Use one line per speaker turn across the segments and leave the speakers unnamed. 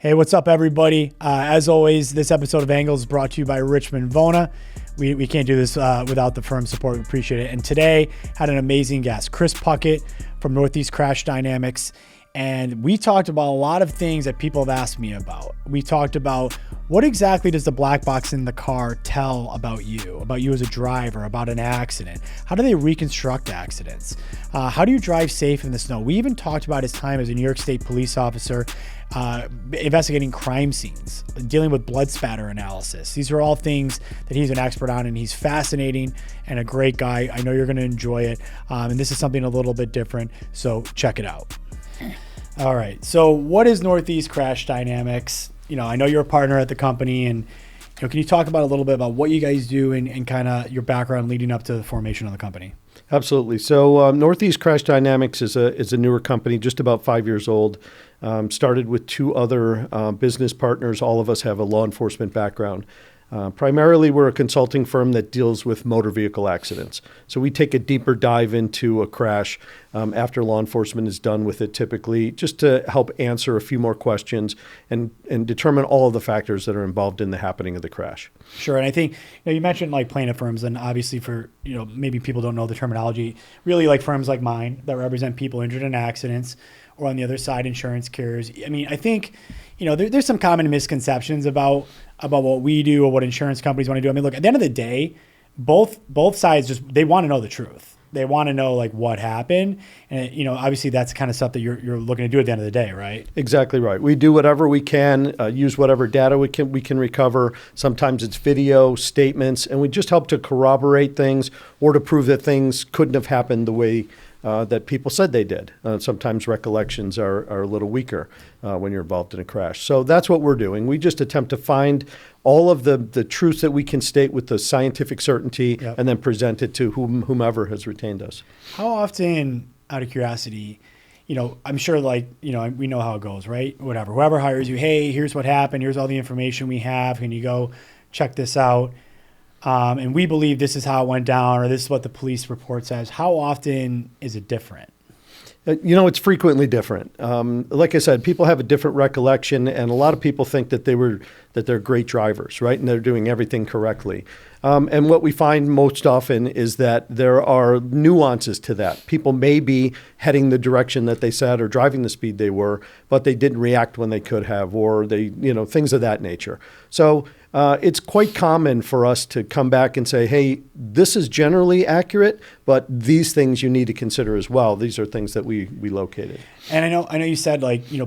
Hey, what's up, everybody? As always, this episode of Angles is brought to you by Richmond Vona. We can't do this without the firm support. We appreciate it. And today had an amazing guest, Chris Puckett from Northeast Crash Dynamics. And we talked about a lot of things that people have asked me about. We talked about what exactly does the black box in the car tell about you as a driver, about an accident? How do they reconstruct accidents? How do you drive safe in the snow? We even talked about his time as a New York State police officer, investigating crime scenes, dealing with blood spatter analysis. These are all things that he's an expert on, and he's fascinating and a great guy. I know you're going to enjoy it. And this is something a little bit different, so check it out. All right. So what is Northeast Crash Dynamics? I know you're a partner at the company, and can you talk about a little bit about what you guys do and kind of your background leading up to the formation of the company?
Absolutely. So Northeast Crash Dynamics is a newer company, just about 5 years old. Started with two other business partners. All of us have a law enforcement background. Primarily, we're a consulting firm that deals with motor vehicle accidents. So we take a deeper dive into a crash after law enforcement is done with it, typically, just to help answer a few more questions and determine all of the factors that are involved in the happening of the crash.
Sure. And I think you mentioned like plaintiff firms, and obviously for maybe people don't know the terminology, really like firms like mine that represent people injured in accidents, or on the other side, insurance carriers. I mean, I think there's some common misconceptions about what we do or what insurance companies want to do. I mean, look, at the end of the day, both sides they want to know the truth. They want to know like what happened. And, obviously that's the kind of stuff that you're looking to do at the end of the day, right?
Exactly right. We do whatever we can, use whatever data we can recover. Sometimes it's video, statements, and we just help to corroborate things or to prove that things couldn't have happened the way that people said they did. Sometimes recollections are a little weaker when you're involved in a crash. So that's what we're doing. We just attempt to find all of the truths that we can state with the scientific certainty, yep, and then present it to whomever has retained us.
How often, out of curiosity, I'm sure we know how it goes, right? Whatever, whoever hires you, hey, here's what happened. Here's all the information we have. Can you go check this out? And we believe this is how it went down, or this is what the police report says. How often is it different?
It's frequently different. Like I said, people have a different recollection, and a lot of people think that they're great drivers, right? And they're doing everything correctly. And what we find most often is that there are nuances to that. People may be heading the direction that they said or driving the speed they were, but they didn't react when they could have, or they, things of that nature. So it's quite common for us to come back and say, hey, this is generally accurate, but these things you need to consider as well. These are things that we located. And
I know you said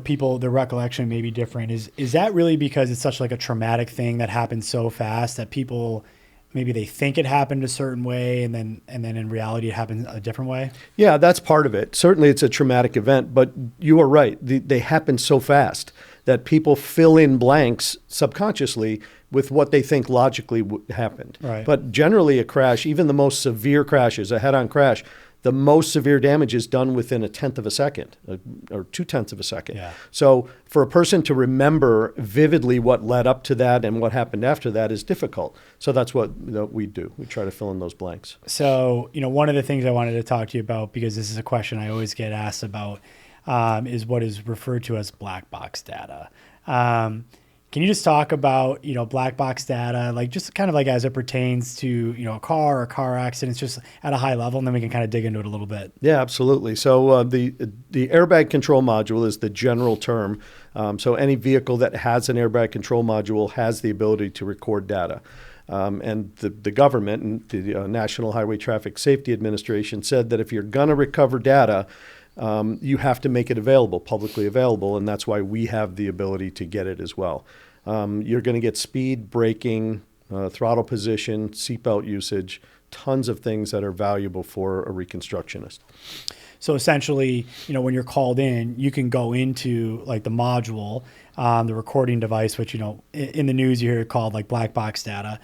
people, their recollection may be different. Is that really because it's such like a traumatic thing that happened so fast that people maybe they think it happened a certain way and then in reality it happened a different way? Yeah,
that's part of it. Certainly it's a traumatic event, but you are right. They happen so fast that people fill in blanks subconsciously with what they think logically happened.
Right.
But generally a crash, even the most severe crashes, a head-on crash, the most severe damage is done within 1/10 of a second or 2/10 of a second.
Yeah.
So for a person to remember vividly what led up to that and what happened after that is difficult. So that's what we do. We try to fill in those blanks.
So, one of the things I wanted to talk to you about, because this is a question I always get asked about, is what is referred to as black box data. Can you just talk about, black box data, like just kind of like as it pertains to, a car or car accidents, just at a high level, and then we can kind of dig into it a little bit.
Yeah, absolutely. So the airbag control module is the general term. So any vehicle that has an airbag control module has the ability to record data. And the government and the National Highway Traffic Safety Administration said that if you're going to recover data, you have to make it available, publicly available, and that's why we have the ability to get it as well. You're going to get speed, braking, throttle position, seatbelt usage, tons of things that are valuable for a reconstructionist.
So essentially, when you're called in, you can go into like the module, the recording device, which, in the news you hear it called like black box data,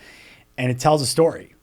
and it tells a story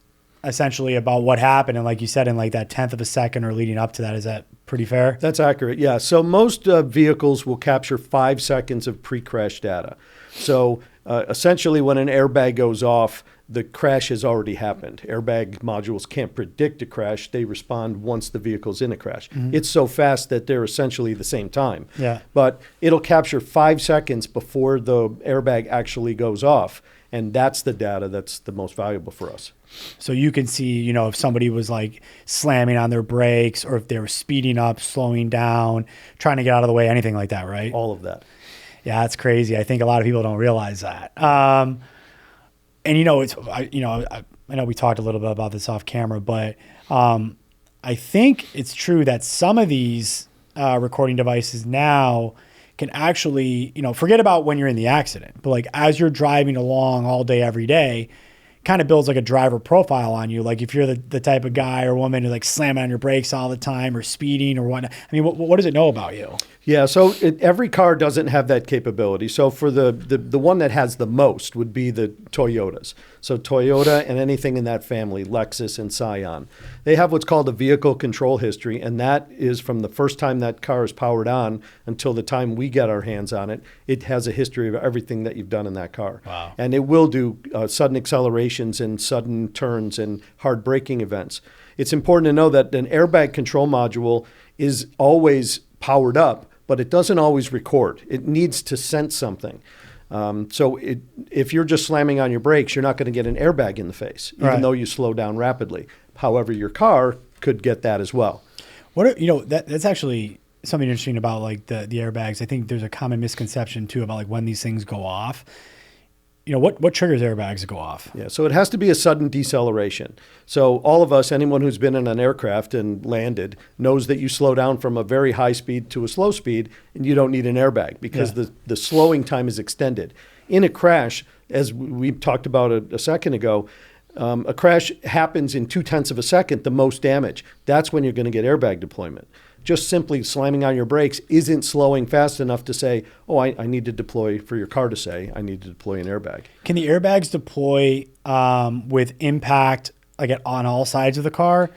essentially about what happened. And like you said, in like that 1/10 of a second or leading up to that, is that pretty fair?
That's accurate. Yeah. So most vehicles will capture 5 seconds of pre-crash data. So Essentially, when an airbag goes off, the crash has already happened. Airbag modules can't predict a crash. They respond once the vehicle's in a crash. It's so fast that they're essentially the same time.
Yeah.
But it'll capture 5 seconds before the airbag actually goes off. And that's the data that's the most valuable for us.
So you can see, you know, if somebody was like slamming on their brakes or if they were speeding up, slowing down, trying to get out of the way, anything like that, right?
All of that.
Yeah, that's crazy. I think a lot of people don't realize that. And you know, I know we talked a little bit about this off camera, but I think it's true that some of these recording devices now can actually, you know, forget about when you're in the accident, but like as you're driving along all day, every day, kind of builds like a driver profile on you. Like if you're the type of guy or woman who like slamming on your brakes all the time or speeding or whatnot. I mean, what does it know about you?
Yeah, so every car doesn't have that capability. So for the one that has the most would be the Toyotas. So Toyota and anything in that family, Lexus and Scion, they have what's called a vehicle control history, and that is from the first time that car is powered on until the time we get our hands on it. It has a history of everything that you've done in that car.
Wow.
And it will do sudden accelerations and sudden turns and hard braking events. It's important to know that an airbag control module is always powered up, but it doesn't always record. It needs to sense something. If you're just slamming on your brakes, you're not going to get an airbag in the face, even though you slow down rapidly. However, your car could get that as well.
That's actually something interesting about like the airbags. I think there's a common misconception too about like when these things go off. You know, what triggers airbags to go off?
Yeah, so it has to be a sudden deceleration. So all of us, anyone who's been in an aircraft and landed, knows that you slow down from a very high speed to a slow speed, and you don't need an airbag because the slowing time is extended. In a crash, as we talked about a second ago, a crash happens in 0.2 of a second, the most damage. That's when you're going to get airbag deployment. Just simply slamming on your brakes isn't slowing fast enough to say, oh, I need to deploy, for your car to say, I need to deploy an airbag.
Can the airbags deploy with impact like on all sides of the car?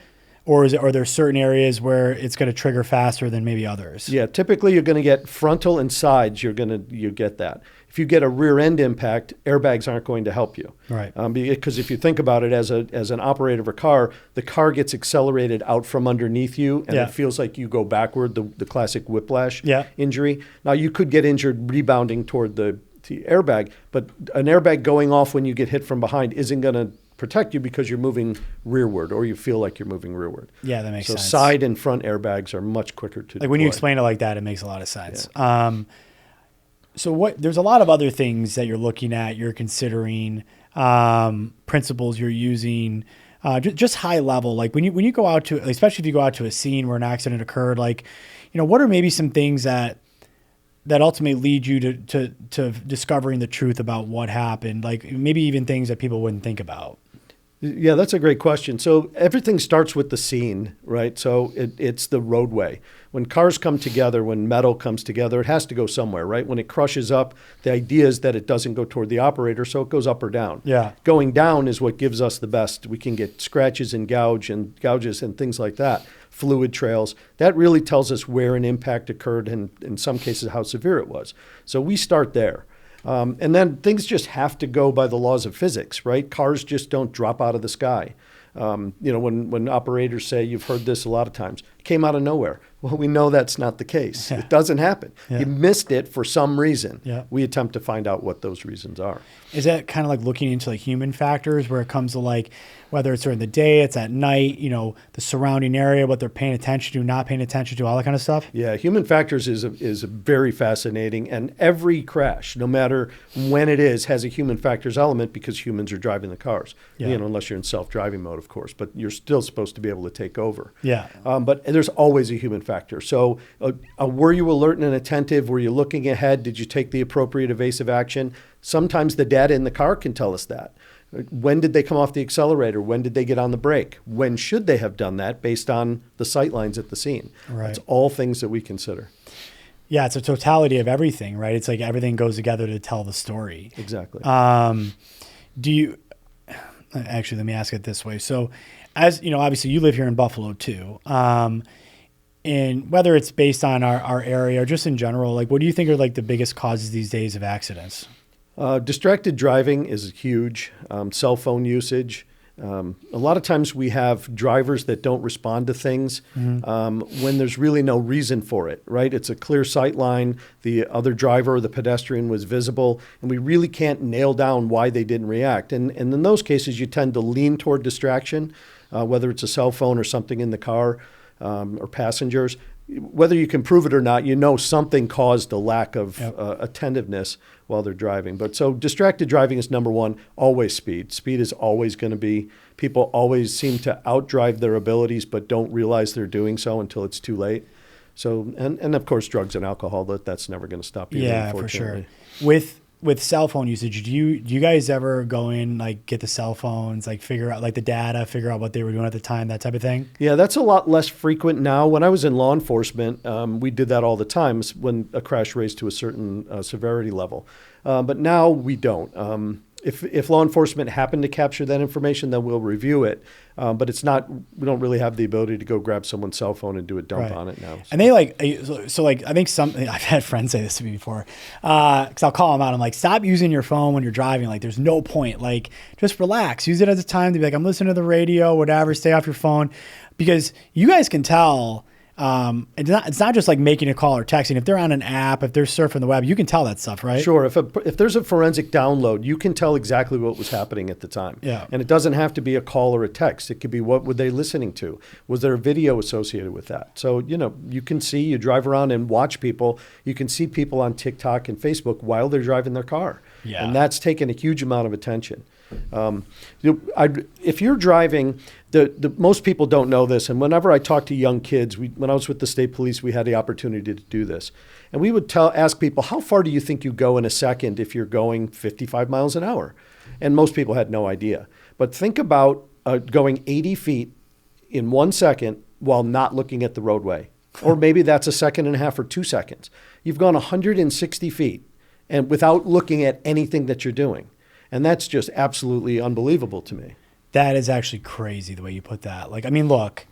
Or are there certain areas where it's going to trigger faster than maybe others?
Yeah, typically you're going to get frontal and sides, you get that. If you get a rear end impact, airbags aren't going to help you.
Right.
Because if you think about it as an operator of a car, the car gets accelerated out from underneath you, and it feels like you go backward, the classic whiplash injury. Now, you could get injured rebounding toward the airbag, but an airbag going off when you get hit from behind isn't going to protect you because you're moving rearward, or you feel like you're moving rearward.
Yeah, that makes sense.
So side and front airbags are much quicker to deploy.
Like when you explain it like that, it makes a lot of sense. Yeah. There's a lot of other things that you're looking at, you're considering, principles you're using, just high level. Like when you go out to, especially if you go out to a scene where an accident occurred, like, you know, what are maybe some things that ultimately lead you to discovering the truth about what happened? Like maybe even things that people wouldn't think about.
Yeah, that's a great question. So everything starts with the scene, right? So it's the roadway. When cars come together, when metal comes together, it has to go somewhere, right? When it crushes up, the idea is that it doesn't go toward the operator, so it goes up or down.
Yeah.
Going down is what gives us the best. We can get scratches and gouges and things like that, fluid trails. That really tells us where an impact occurred and in some cases how severe it was. So we start there. And then things just have to go by the laws of physics, right? Cars just don't drop out of the sky. When operators say, you've heard this a lot of times, it came out of nowhere. Well, we know that's not the case.
Yeah.
It doesn't happen.
Yeah.
You missed it for some reason.
Yeah.
We attempt to find out what those reasons are.
Is that kind of like looking into like human factors where it comes to like whether it's during the day, it's at night, you know, the surrounding area, what they're paying attention to, not paying attention to, all that kind of stuff? Yeah,
human factors is very fascinating, and every crash, no matter when it is, has a human factors element because humans are driving the cars.
Yeah.
You know, unless you're in self-driving mode, of course, but you're still supposed to be able to take over.
Yeah.
But there's always a human factor. So were you alert and attentive? Were you looking ahead? Did you take the appropriate evasive action? Sometimes the data in the car can tell us that. When did they come off the accelerator? When did they get on the brake? When should they have done that based on the sight lines at the scene?
Right.
It's all things that we consider.
Yeah, it's a totality of everything, right? It's like everything goes together to tell the story.
Exactly.
Actually, let me ask it this way. So as you know, obviously you live here in Buffalo too. And whether it's based on our area or just in general, like what do you think are like the biggest causes these days of accidents?
Distracted driving is huge. Cell phone usage. A lot of times we have drivers that don't respond to things when there's really no reason for it, right? It's a clear sight line. The other driver or the pedestrian was visible, and we really can't nail down why they didn't react. And in those cases, you tend to lean toward distraction, whether it's a cell phone or something in the car or passengers. Whether you can prove it or not, you know something caused a lack of attentiveness while they're driving. But so distracted driving is number one, always speed. Speed is always going to be, people always seem to outdrive their abilities but don't realize they're doing so until it's too late. So, and of course, drugs and alcohol, that's never going to stop either, unfortunately.
For sure. With cell phone usage, do you guys ever go in, like get the cell phones, like figure out like the data, figure out what they were doing at the time, that type of thing? Yeah,
that's a lot less frequent now. When I was in law enforcement, we did that all the time when a crash raised to a certain severity level. But now we don't. If law enforcement happen to capture that information, then we'll review it. But it's not, we don't really have the ability to go grab someone's cell phone and do a dump on it now. So.
And they I think I've had friends say this to me before, because I'll call them out. I'm like, stop using your phone when you're driving. Like, there's no point. Like, just relax. Use it as a time to be like, I'm listening to the radio, whatever, stay off your phone. Because you guys can tell, it's not just like making a call or texting. If they're on an app, if they're surfing the web, you can tell that stuff, right?
Sure. If there's a forensic download, you can tell exactly what was happening at the time.
Yeah.
And it doesn't have to be a call or a text. It could be, what were they listening to? Was there a video associated with that? So, you can see, you drive around and watch people. You can see people on TikTok and Facebook while they're driving their car.
Yeah.
And that's taken a huge amount of attention. If you're driving, the most people don't know this, and whenever I talk to young kids, when I was with the state police, we had the opportunity to do this, and we would ask people, how far do you think you go in a second if you're going 55 miles an hour? And most people had no idea. But think about going 80 feet in 1 second while not looking at the roadway, or maybe that's a second and a half or 2 seconds. You've gone 160 feet and without looking at anything that you're doing. And that's just absolutely unbelievable to me.
That is actually crazy the way you put that. Like, I mean, look,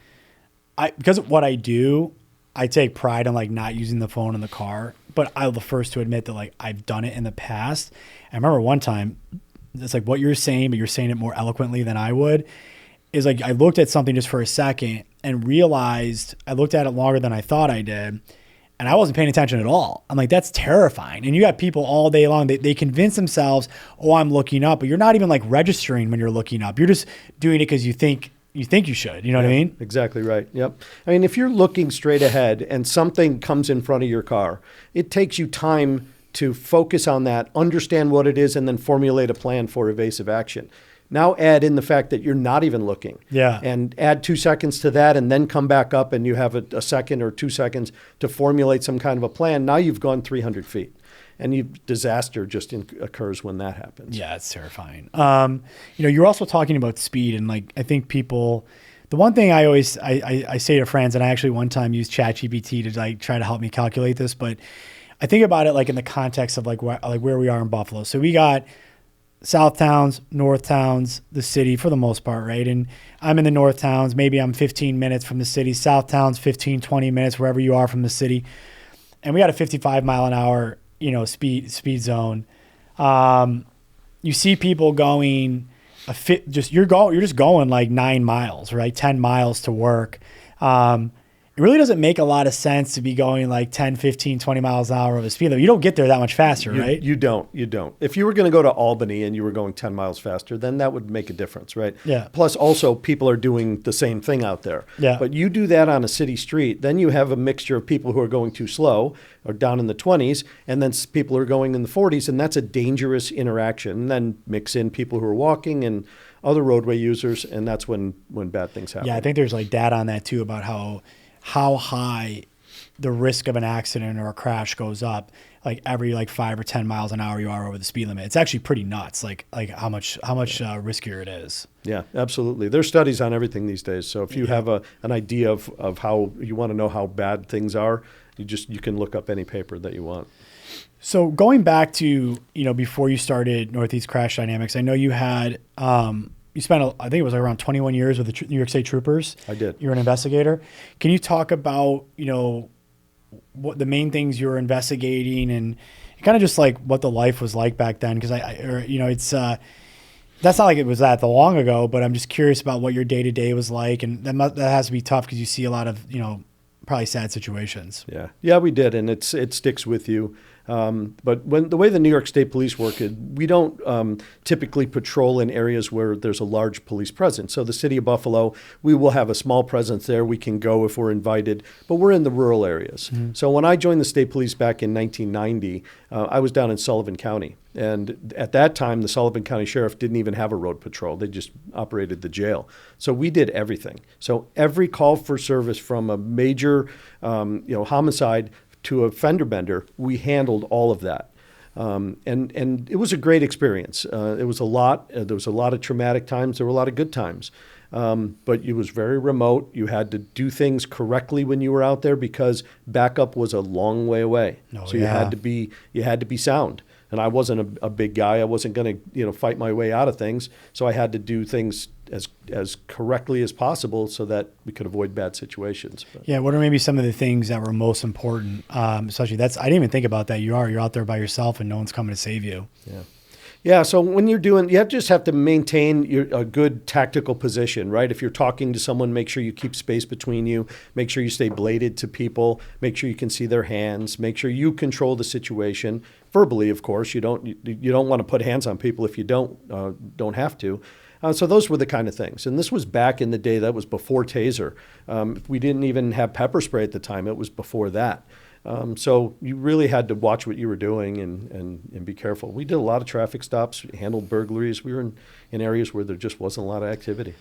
because of what I do, I take pride in like not using the phone in the car, but I'm the first to admit that like I've done it in the past. I remember one time, it's like what you're saying, but you're saying it more eloquently than I would, is like I looked at something just for a second and realized I looked at it longer than I thought I did. And I wasn't paying attention at all. I'm like, that's terrifying. And you got people all day long, they convince themselves, oh, I'm looking up, but you're not even like registering when you're looking up. You're just doing it because you think you should. You know what I mean?
Exactly right. Yep. I mean, if you're looking straight ahead and something comes in front of your car, it takes you time to focus on that, understand what it is, and then formulate a plan for evasive action. Now add in the fact that you're not even looking.
Yeah.
And add 2 seconds to that and then come back up and you have a second or 2 seconds to formulate some kind of a plan. Now you've gone 300 feet. And disaster just occurs when that happens.
Yeah, it's terrifying. You're also talking about speed, and like I think people, the one thing I always I say to friends, and I actually one time used ChatGPT to like try to help me calculate this, but I think about it like in the context of like where we are in Buffalo. So we got South towns, North towns, the city for the most part, right? And I'm in the North towns. Maybe I'm 15 minutes from the city. South towns, 15, 20 minutes, wherever you are from the city. And we got a 55 mile an hour, speed zone. You see people going you're just going like 9 miles, right? 10 miles to work. It really doesn't make a lot of sense to be going like 10, 15, 20 miles an hour over the speed limit. You don't get there that much faster, right?
You don't. If you were going to go to Albany and you were going 10 miles faster, then that would make a difference, right?
Yeah.
Plus also people are doing the same thing out there.
Yeah.
But you do that on a city street, then you have a mixture of people who are going too slow or down in the 20s, and then people who are going in the 40s, and that's a dangerous interaction. And then mix in people who are walking and other roadway users, and that's when bad things happen.
Yeah, I think there's like data on that too about how high the risk of an accident or a crash goes up like every like 5 or 10 miles an hour you are over the speed limit. It's actually pretty nuts, like how much riskier it is.
Yeah, absolutely. There's studies on everything these days. So if you have an idea of how you want to know how bad things are, you can look up any paper that you want.
So going back to, before you started Northeast Crash Dynamics, I know you had you spent, I think it was around 21 years with the New York State Troopers.
I did.
You're an investigator. Can you talk about, what the main things you're investigating and, kind of just like what the life was like back then. Cause it's, that's not like it was that long ago, but I'm just curious about what your day to day was like. And that has to be tough because you see a lot of, probably sad situations.
Yeah, we did. And it sticks with you. But the way the New York State Police work, we don't typically patrol in areas where there's a large police presence. So the city of Buffalo, we will have a small presence there. We can go if we're invited, but we're in the rural areas. Mm-hmm. So when I joined the state police back in 1990, I was down in Sullivan County. And at that time, the Sullivan County Sheriff didn't even have a road patrol. They just operated the jail. So we did everything. So every call for service from a major homicide to a fender bender, we handled all of that. And it was a great experience. It was a lot. There was a lot of traumatic times. There were a lot of good times. But it was very remote. You had to do things correctly when you were out there because backup was a long way away. You had to be sound. And I wasn't a big guy. I wasn't going to fight my way out of things. So I had to do things as correctly as possible so that we could avoid bad situations. But.
Yeah, what are maybe some of the things that were most important? Especially I didn't even think about that. You're out there by yourself and no one's coming to save you.
Yeah, so when you just have to maintain a good tactical position, right? If you're talking to someone, make sure you keep space between you. Make sure you stay bladed to people. Make sure you can see their hands. Make sure you control the situation verbally. Of course, you don't want to put hands on people if you don't have to. So those were the kind of things. And this was back in the day. That was before Taser. We didn't even have pepper spray at the time. It was before that. So you really had to watch what you were doing and be careful. We did a lot of traffic stops, handled burglaries. We were in areas where there just wasn't a lot of activity.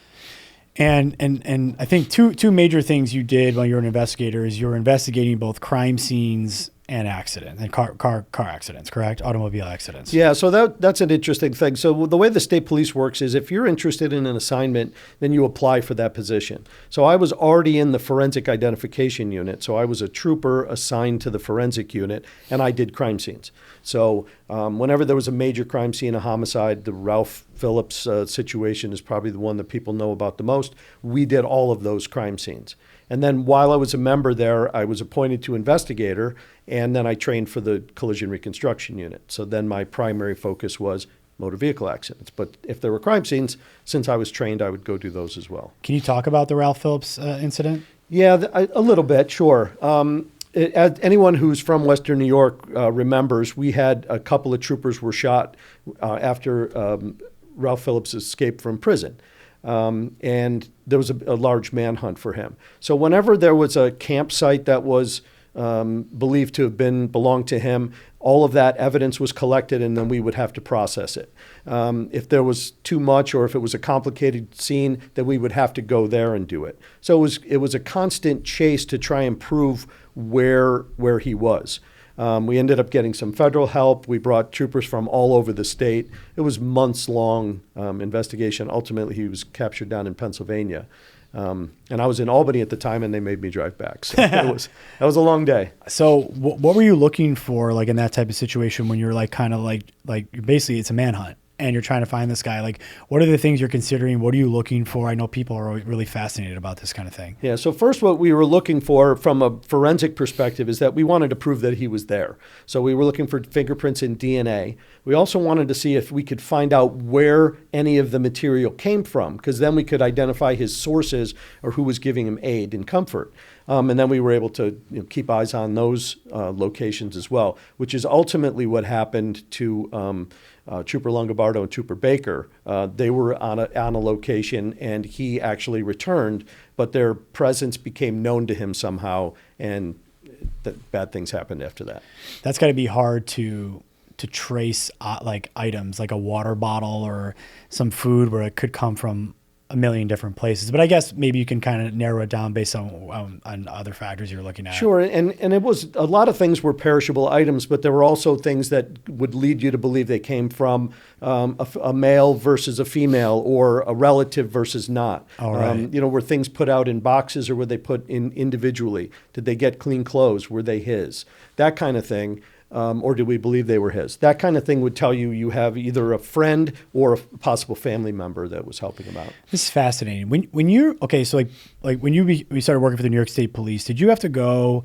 And I think two major things you did while you were an investigator is you were investigating both crime scenes and accidents and car accidents, correct? Automobile accidents.
Yeah, so that's an interesting thing. So the way the state police works is if you're interested in an assignment, then you apply for that position. So I was already in the forensic identification unit. So I was a trooper assigned to the forensic unit, and I did crime scenes. So whenever there was a major crime scene, a homicide, the Ralph Phillips situation is probably the one that people know about the most. We did all of those crime scenes. And then while I was a member there, I was appointed to investigator, and then I trained for the collision reconstruction unit. So then my primary focus was motor vehicle accidents. But if there were crime scenes, since I was trained, I would go do those as well.
Can you talk about the Ralph Phillips incident?
Yeah, a little bit, sure. Anyone who's from Western New York remembers we had a couple of troopers were shot after Ralph Phillips escaped from prison. And there was a large manhunt for him. So whenever there was a campsite that was believed to have belonged to him, all of that evidence was collected, and then we would have to process it. If there was too much, or if it was a complicated scene, then we would have to go there and do it. So it was a constant chase to try and prove where he was. We ended up getting some federal help. We brought troopers from all over the state. It was months-long investigation. Ultimately, he was captured down in Pennsylvania. And I was in Albany at the time, and they made me drive back. So that was a long day.
So what were you looking for, like in that type of situation, when you're like kind of like basically it's a manhunt and you're trying to find this guy? Like, what are the things you're considering? What are you looking for? I know people are really fascinated about this kind of thing.
Yeah. So first, what we were looking for from a forensic perspective is that we wanted to prove that he was there. So we were looking for fingerprints and DNA. We also wanted to see if we could find out where any of the material came from, because then we could identify his sources or who was giving him aid and comfort. And then we were able to keep eyes on those locations as well, which is ultimately what happened to Trooper Longobardo and Trooper Baker. They were on a location, and he actually returned, but their presence became known to him somehow, and bad things happened after that.
That's got to be hard to trace like items like a water bottle or some food where it could come from a million different places. But I guess maybe you can kind of narrow it down based on other factors you're looking at.
Sure, and it was a lot of things were perishable items, but there were also things that would lead you to believe they came from a male versus a female, or a relative versus not.
All right.
Were things put out in boxes, or were they put in individually? Did they get clean clothes? Were they his? That kind of thing. Or do we believe they were his? That kind of thing would tell you have either a friend or a possible family member that was helping him out.
This is fascinating. When you're okay, so like when we started working for the New York State Police, did you have to go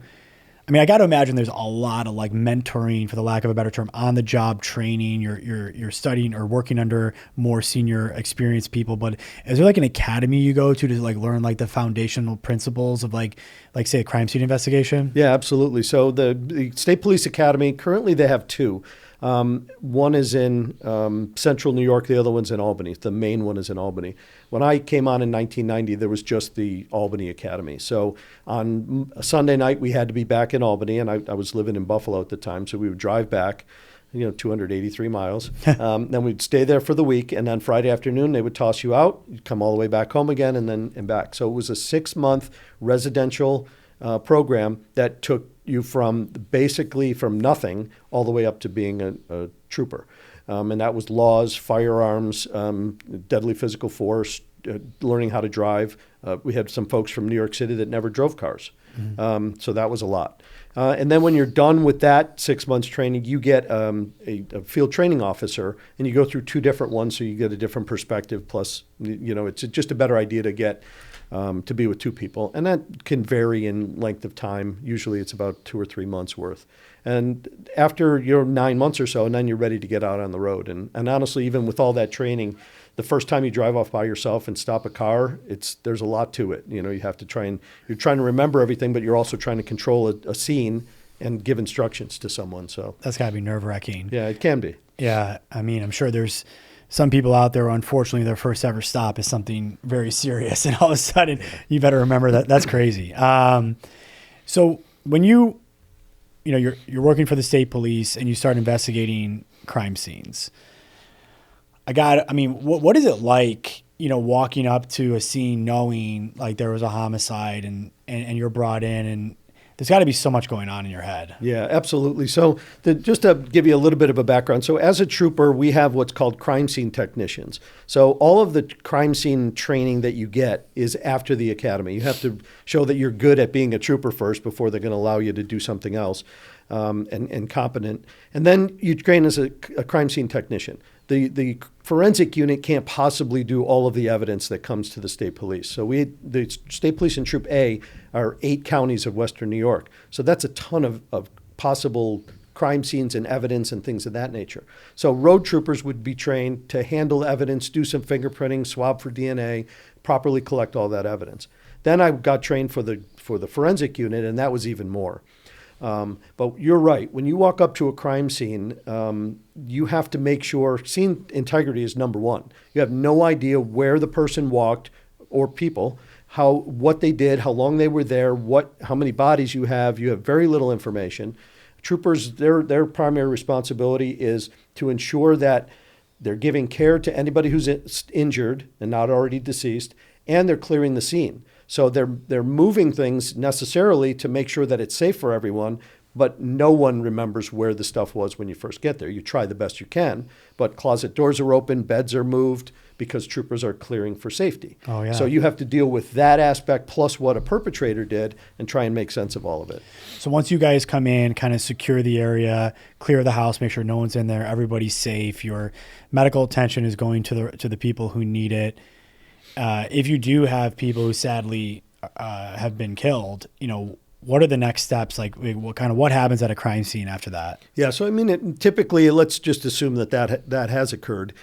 I mean, I got to imagine there's a lot of like mentoring, for the lack of a better term, on the job training. You're studying or working under more senior experienced people. But is there like an academy you go to like learn like the foundational principles of like say a crime scene investigation?
Yeah, absolutely. So the State Police Academy, currently they have two. One is in central New York. The other one's in Albany. The main one is in Albany. When I came on in 1990, there was just the Albany Academy. So on a Sunday night, we had to be back in Albany, and I was living in Buffalo at the time, so we would drive back, 283 miles. Then we'd stay there for the week, and then Friday afternoon, they would toss you out. You'd come all the way back home again and back. So it was a 6-month residential program that took you from basically from nothing all the way up to being a trooper. And that was laws, firearms, deadly physical force, learning how to drive. We had some folks from New York City that never drove cars. Mm-hmm. So that was a lot. And then when you're done with that 6 months training, you get a field training officer, and you go through 2 different ones, so you get a different perspective. Plus, it's just a better idea to get to be with 2 people. And that can vary in length of time. Usually it's about 2 or 3 months worth. And after your 9 months or so, and then you're ready to get out on the road. And honestly, even with all that training, the first time you drive off by yourself and stop a car, there's a lot to it. You have to you're trying to remember everything, but you're also trying to control a scene and give instructions to someone. So
that's gotta be nerve-wracking.
Yeah, it can be.
Yeah. I mean, I'm sure there's some people out there, unfortunately, their first ever stop is something very serious, and all of a sudden you better remember that. That's crazy. So when you're working for the state police and you start investigating crime scenes, what is it like, walking up to a scene knowing like there was a homicide and you're brought in, and there's got to be so much going on in your head.
Yeah, absolutely. So just to give you a little bit of a background, so as a trooper, we have what's called crime scene technicians. So all of the crime scene training that you get is after the academy. You have to show that you're good at being a trooper first before they're going to allow you to do something else and competent. And then you train as a crime scene technician. The forensic unit can't possibly do all of the evidence that comes to the state police. So the state police in Troop A are 8 counties of Western New York. So that's a ton of possible crime scenes and evidence and things of that nature. So road troopers would be trained to handle evidence, do some fingerprinting, swab for DNA, properly collect all that evidence. Then I got trained for the forensic unit, and that was even more. But you're right. When you walk up to a crime scene, you have to make sure scene integrity is number one. You have no idea where the person walked or people, what they did, how long they were there, how many bodies you have. You have very little information. Troopers, their primary responsibility is to ensure that they're giving care to anybody who's injured and not already deceased, and they're clearing the scene. So they're moving things necessarily to make sure that it's safe for everyone, but no one remembers where the stuff was when you first get there. You try the best you can, but closet doors are open, beds are moved because troopers are clearing for safety.
Oh, yeah.
So you have to deal with that aspect plus what a perpetrator did and try and make sense of all of it.
So once you guys come in, kind of secure the area, clear the house, make sure no one's in there, everybody's safe, your medical attention is going to the people who need it. If you do have people who sadly have been killed, what are the next steps? Like, what happens at a crime scene after that?
Yeah, so typically, let's just assume that has occurred.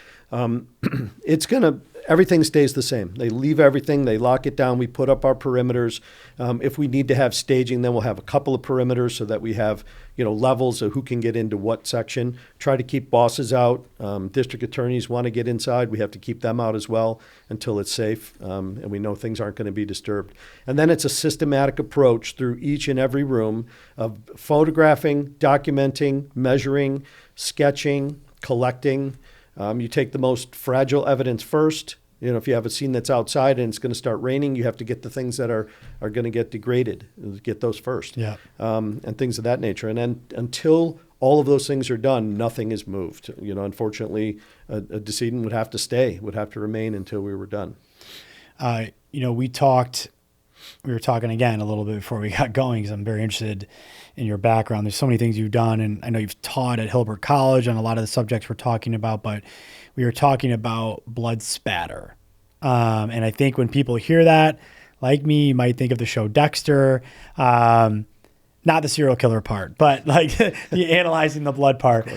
Everything stays the same. They leave everything, they lock it down, we put up our perimeters. If we need to have staging, then we'll have a couple of perimeters so that we have, levels of who can get into what section. Try to keep bosses out. District attorneys want to get inside. We have to keep them out as well until it's safe, and we know things aren't going to be disturbed. And then it's a systematic approach through each and every room of photographing, documenting, measuring, sketching, collecting. You take the most fragile evidence first. If you have a scene that's outside and it's going to start raining, you have to get the things that are going to get degraded, get those first.
Yeah.
And things of that nature. And then until all of those things are done, nothing is moved. Unfortunately, a decedent would have to remain until we were done.
We were talking again a little bit before we got going because I'm very interested in your background. There's so many things you've done, and I know you've taught at Hilbert College on a lot of the subjects we're talking about, but we were talking about blood spatter. And I think when people hear that, like me, you might think of the show Dexter. not the serial killer part, but like the analyzing the blood part.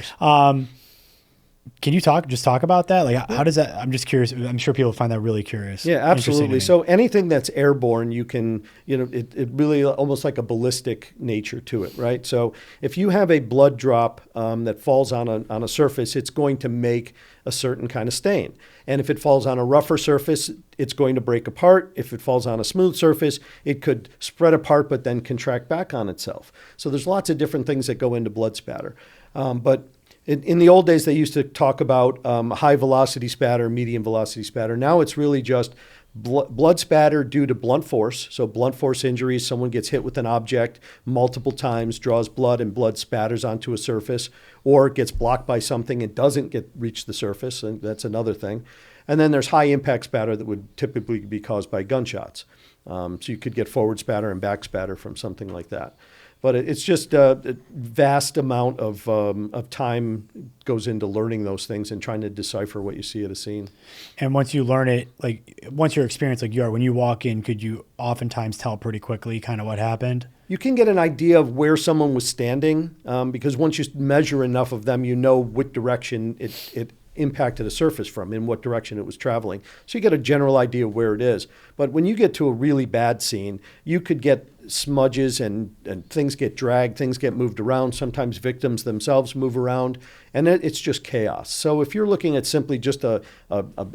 Can you talk about that? Like, how does that, I'm just curious. I'm sure people find that really curious.
Yeah, absolutely. So anything that's airborne, you can, it really almost like a ballistic nature to it, right? So if you have a blood drop that falls on a surface, it's going to make a certain kind of stain. And if it falls on a rougher surface, it's going to break apart. If it falls on a smooth surface, it could spread apart but then contract back on itself. So there's lots of different things that go into blood spatter. But in the old days, they used to talk about high velocity spatter, medium velocity spatter. Now it's really just blood spatter due to blunt force. So blunt force injuries, someone gets hit with an object multiple times, draws blood, and blood spatters onto a surface, or gets blocked by something and doesn't reach the surface, and that's another thing. And then there's high impact spatter that would typically be caused by gunshots. So you could get forward spatter and back spatter from something like that. But it's just a vast amount of time goes into learning those things and trying to decipher what you see at a scene. And
once you learn it, like once you're experienced like you are, when you walk in, could you oftentimes tell pretty quickly kind of what happened?
You can get an idea of where someone was standing because once you measure enough of them, you know what direction it impacted a surface from, in what direction it was traveling. So you get a general idea of where it is. But when you get to a really bad scene, you could get smudges and things get dragged, things get moved around. Sometimes victims themselves move around, and it's just chaos. So if you're looking at simply just a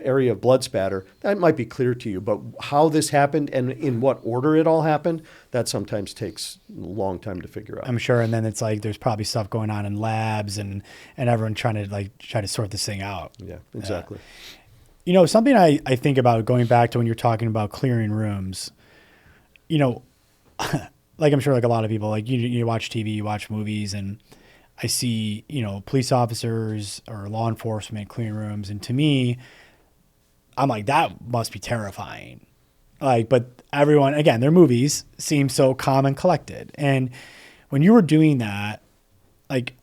area of blood spatter, that might be clear to you. But how this happened and in what order it all happened, that sometimes takes a long time to figure out.
I'm sure. And then it's like there's probably stuff going on in labs and everyone trying to sort this thing out.
Yeah, exactly.
Something I think about going back to when you're talking about clearing rooms, like I'm sure like a lot of people, like you watch TV, you watch movies, and I see, police officers or law enforcement clearing rooms. And to me, I'm like, that must be terrifying. Like, but everyone, again, their movies seem so calm and collected. And when you were doing that, like,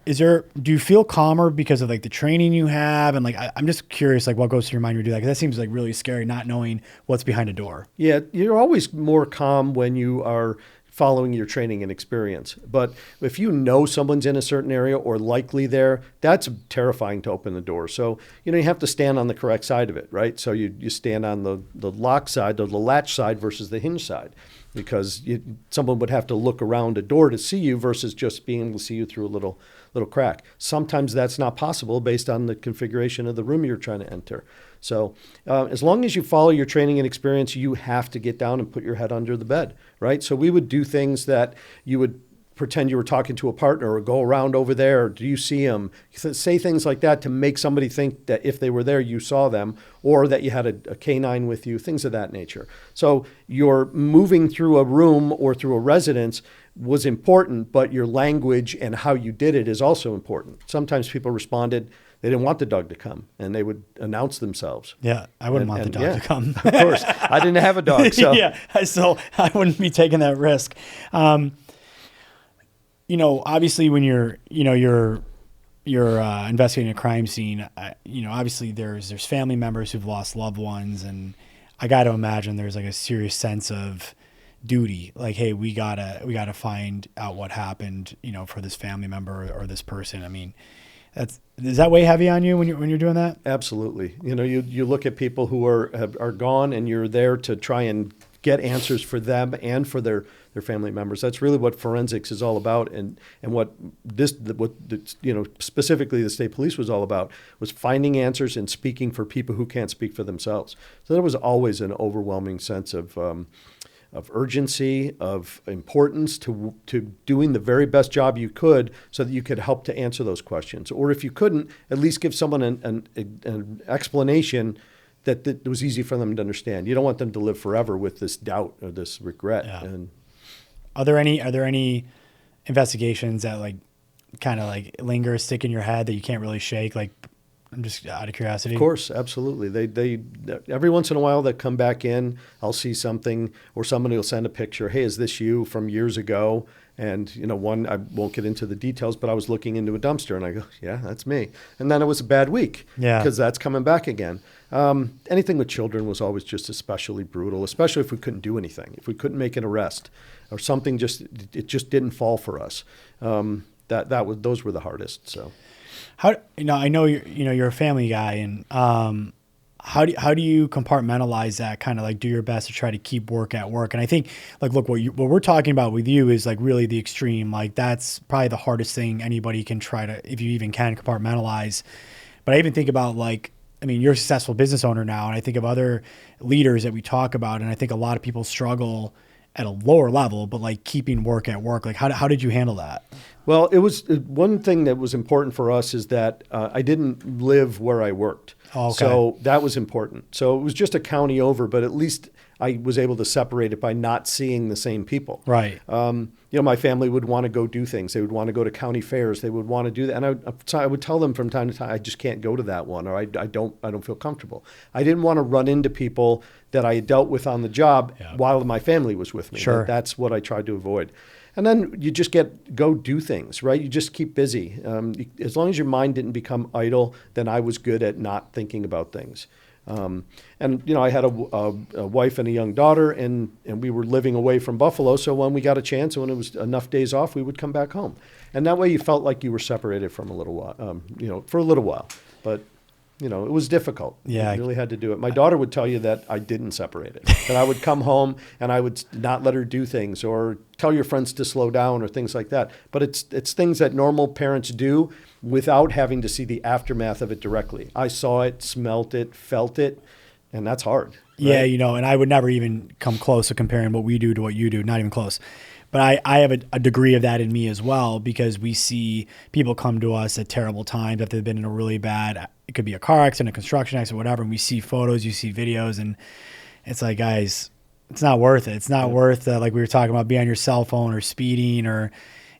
do you feel calmer because of like the training you have? And like, I'm just curious, like what goes through your mind when you do that? Cause that seems like really scary, not knowing what's behind a door.
Yeah. You're always more calm when you are following your training and experience. But if you know someone's in a certain area or likely there, that's terrifying to open the door. So, you have to stand on the correct side of it, right? So you stand on the lock side, or the latch side versus the hinge side, because someone would have to look around a door to see you versus just being able to see you through a little crack. Sometimes that's not possible based on the configuration of the room you're trying to enter. So as long as you follow your training and experience, you have to get down and put your head under the bed, right? So we would do things that you would pretend you were talking to a partner, or go around over there, or do you see them? Say things like that to make somebody think that if they were there, you saw them, or that you had a canine with you, things of that nature. So you're moving through a room or through a residence was important, but your language and how you did it is also important. Sometimes people responded, they didn't want the dog to come, and they would announce themselves.
Yeah, I wouldn't want the dog to come.
Of course. I didn't have a dog, so.
Yeah, so I wouldn't be taking that risk. Obviously when you're investigating a crime scene, obviously there's family members who've lost loved ones, and I got to imagine there's like a serious sense of duty. Like, hey, we gotta find out what happened, for this family member or this person. I mean, does that weigh heavy on you when you're doing that?
Absolutely. You look at people who are gone, and you're there to try and get answers for them and for their family members. That's really what forensics is all about, and what specifically the state police was all about, was finding answers and speaking for people who can't speak for themselves. So there was always an overwhelming sense of urgency, of importance to doing the very best job you could, so that you could help to answer those questions. Or if you couldn't, at least give someone an explanation that was easy for them to understand. You don't want them to live forever with this doubt or this regret.
Yeah.
And
are there any investigations that like kind of like linger, stick in your head that you can't really shake? Like, I'm just out of curiosity.
Of course, absolutely. They every once in a while they come back in, I'll see something, or somebody will send a picture. Hey, is this you from years ago? And, one, I won't get into the details, but I was looking into a dumpster and I go, yeah, that's me. And then it was a bad week because that's coming back again. Anything with children was always just especially brutal, especially if we couldn't do anything, if we couldn't make an arrest or something, it just didn't fall for us. Those were the hardest. So
how, I know you're a family guy, and how do you compartmentalize that, kind of like do your best to try to keep work at work? And I think like, look, what we're talking about with you is like really the extreme. Like that's probably the hardest thing anybody can try to, if you even can, compartmentalize. But I even think about like, I mean, you're a successful business owner now, and I think of other leaders that we talk about, and I think a lot of people struggle at a lower level, but like keeping work at work. Like how did you handle that?
Well, it was one thing that was important for us is that I didn't live where I worked.
Oh, okay.
So that was important. So it was just a county over, but at least I was able to separate it by not seeing the same people.
Right.
My family would want to go do things. They would want to go to county fairs. They would want to do that. And I would tell them from time to time, I just can't go to that one, or I don't feel comfortable. I didn't want to run into people that I had dealt with on the job while my family was with me.
Sure.
That's what I tried to avoid. And then you just go do things, right? You just keep busy. As long as your mind didn't become idle, then I was good at not thinking about things. I had a wife and a young daughter, and we were living away from Buffalo. So when we got a chance, when it was enough days off, we would come back home. And that way you felt like you were separated from a little while, for a little while. But it was difficult.
Yeah.
I really had to do it. My daughter would tell you that I didn't separate it. That I would come home and I would not let her do things or tell your friends to slow down or things like that. But it's things that normal parents do without having to see the aftermath of it directly. I saw it, smelt it, felt it, and that's hard. Right?
Yeah, and I would never even come close to comparing what we do to what you do, not even close. But I have a degree of that in me as well, because we see people come to us at terrible times if they've been in a really bad, it could be a car accident, a construction accident, whatever, and we see photos, you see videos, and it's like, guys, it's not worth it. It's not worth like we were talking about, being on your cell phone or speeding, or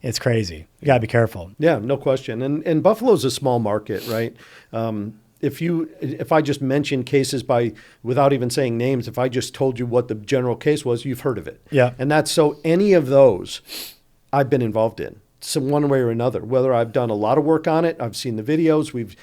it's crazy. You got to be careful.
Yeah, no question. And Buffalo's a small market, right? If I just mentioned cases without even saying names, if I just told you what the general case was, you've heard of it.
Yeah.
And that's so any of those I've been involved in some one way or another, whether I've done a lot of work on it, I've seen the videos,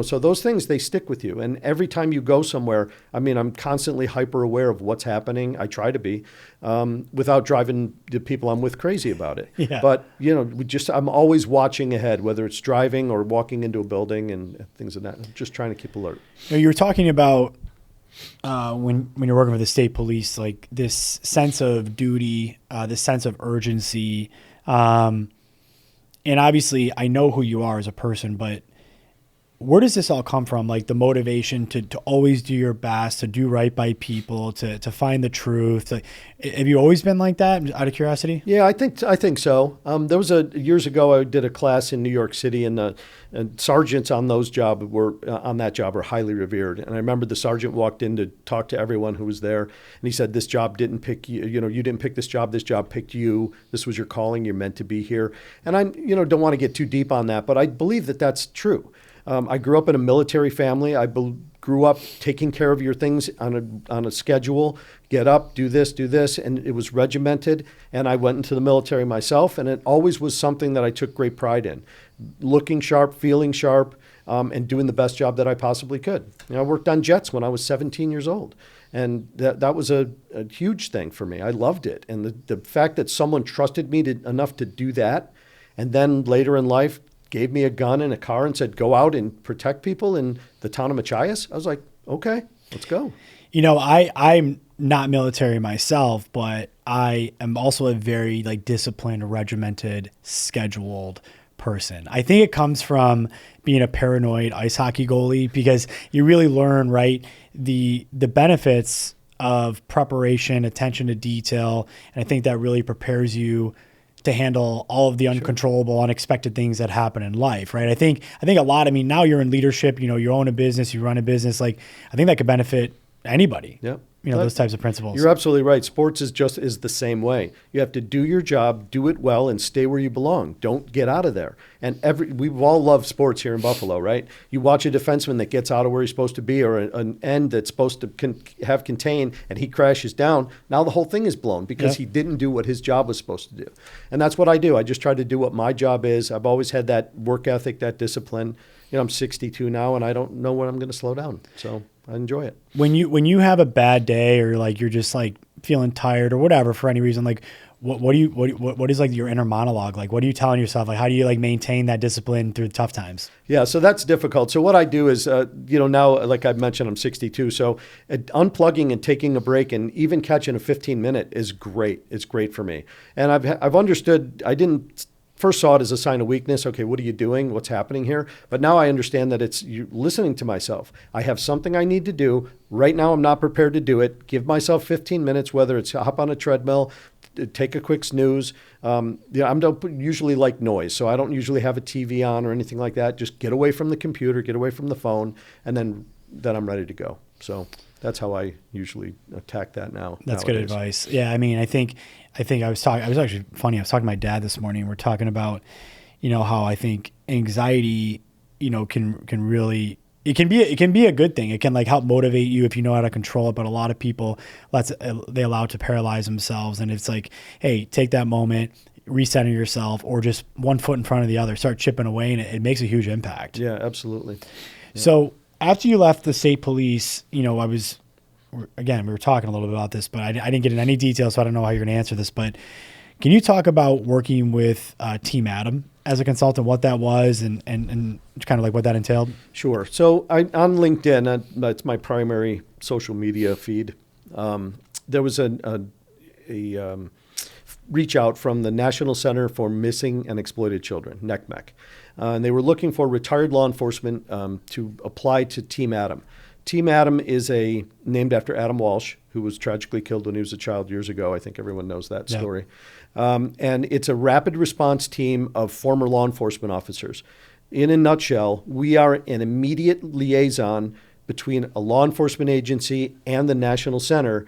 so those things, they stick with you. And every time you go somewhere, I'm constantly hyper aware of what's happening. I try to be, without driving the people I'm with crazy about it.
Yeah.
But, I'm always watching ahead, whether it's driving or walking into a building and things like that. I'm just trying to keep alert.
You were talking about when you're working for the state police, like this sense of duty, this sense of urgency. And obviously I know who you are as a person, but where does this all come from? Like the motivation to always do your best, to do right by people, to find the truth. Have you always been like that, out of curiosity?
Yeah, I think so. There was years ago I did a class in New York City, and sergeants on that job were highly revered. And I remember the sergeant walked in to talk to everyone who was there, and he said, "This job didn't pick you. You didn't pick this job. This job picked you. This was your calling. You're meant to be here." And I, don't want to get too deep on that, but I believe that that's true. I grew up in a military family. I grew up taking care of your things on a schedule. Get up, do this, and it was regimented. And I went into the military myself, and it always was something that I took great pride in. Looking sharp, feeling sharp, and doing the best job that I possibly could. I worked on jets when I was 17 years old. And that was a huge thing for me. I loved it. And the fact that someone trusted me enough to do that, and then later in life gave me a gun and a car and said, go out and protect people in the town of Machias, I was like, okay, let's go.
I'm not military myself, but I am also a very disciplined, regimented, scheduled person. I think it comes from being a paranoid ice hockey goalie, because you really learn, right, the benefits of preparation, attention to detail. And I think that really prepares you to handle all of the uncontrollable, unexpected things that happen in life, right? I think a lot, now you're in leadership, you own a business, you run a business, I think that could benefit anybody.
Yep.
Those types of principles.
You're absolutely right. Sports is the same way. You have to do your job, do it well, and stay where you belong. Don't get out of there. And we've all loved sports here in Buffalo, right? You watch a defenseman that gets out of where he's supposed to be, or an end that's supposed to have contain, and he crashes down. Now the whole thing is blown because he didn't do what his job was supposed to do. And that's what I do. I just try to do what my job is. I've always had that work ethic, that discipline. I'm 62 now, and I don't know when I'm going to slow down. So I enjoy it.
When you have a bad day, or like you're just like feeling tired or whatever for any reason, like what is like your inner monologue? Like, what are you telling yourself? Like, how do you like maintain that discipline through tough times?
Yeah, so that's difficult. So what I do is, now, like I mentioned, I'm 62. So unplugging and taking a break and even catching a 15-minute is great. It's great for me. And I've understood. I didn't first saw it as a sign of weakness. Okay, what are you doing? What's happening here? But now I understand that it's listening to myself. I have something I need to do. Right now I'm not prepared to do it. Give myself 15 minutes, whether it's hop on a treadmill, take a quick snooze. I don't usually like noise, so I don't usually have a TV on or anything like that. Just get away from the computer, get away from the phone, and then I'm ready to go. So that's how I usually attack that now.
That's good advice. Yeah, I mean, I think I was actually funny. I was talking to my dad this morning. We're talking about, how I think anxiety, can really, it can be a good thing. It can like help motivate you if you know how to control it. But a lot of people, they allow it to paralyze themselves. And it's like, hey, take that moment, recenter yourself, or just one foot in front of the other, start chipping away, and it makes a huge impact.
Yeah, absolutely. Yeah.
So after you left the state police, we were talking a little bit about this, but I didn't get in any details, so I don't know how you're going to answer this. But can you talk about working with Team Adam as a consultant, what that was, and kind of like what that entailed?
Sure. So on LinkedIn, that's my primary social media feed. There was a reach out from the National Center for Missing and Exploited Children, NECMEC. And they were looking for retired law enforcement to apply to Team Adam. Team Adam is named after Adam Walsh, who was tragically killed when he was a child years ago. I think everyone knows that story. And it's a rapid response team of former law enforcement officers. In a nutshell, we are an immediate liaison between a law enforcement agency and the National Center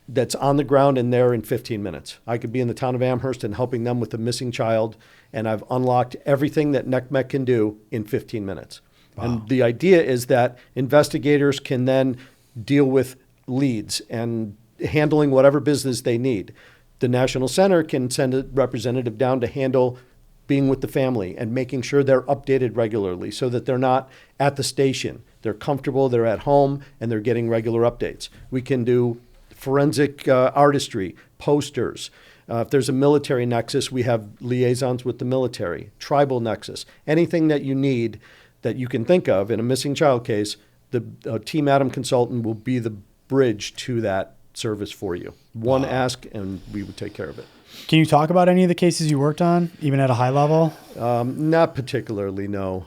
that's on the ground and there in 15 minutes. I could be in the town of Amherst and helping them with a missing child, and I've unlocked everything that NECMEC can do in 15 minutes. Wow. And the idea is that investigators can then deal with leads and handling whatever business they need. The National Center can send a representative down to handle being with the family and making sure they're updated regularly so that they're not at the station. They're comfortable, they're at home, and they're getting regular updates. We can do forensic artistry, posters. If there's a military nexus, we have liaisons with the military, tribal nexus, anything that you need that you can think of in a missing child case, the Team Adam consultant will be the bridge to that service for you. One ask, and we would take care of it.
Can you talk about any of the cases you worked on, even at a high level?
Not particularly, no.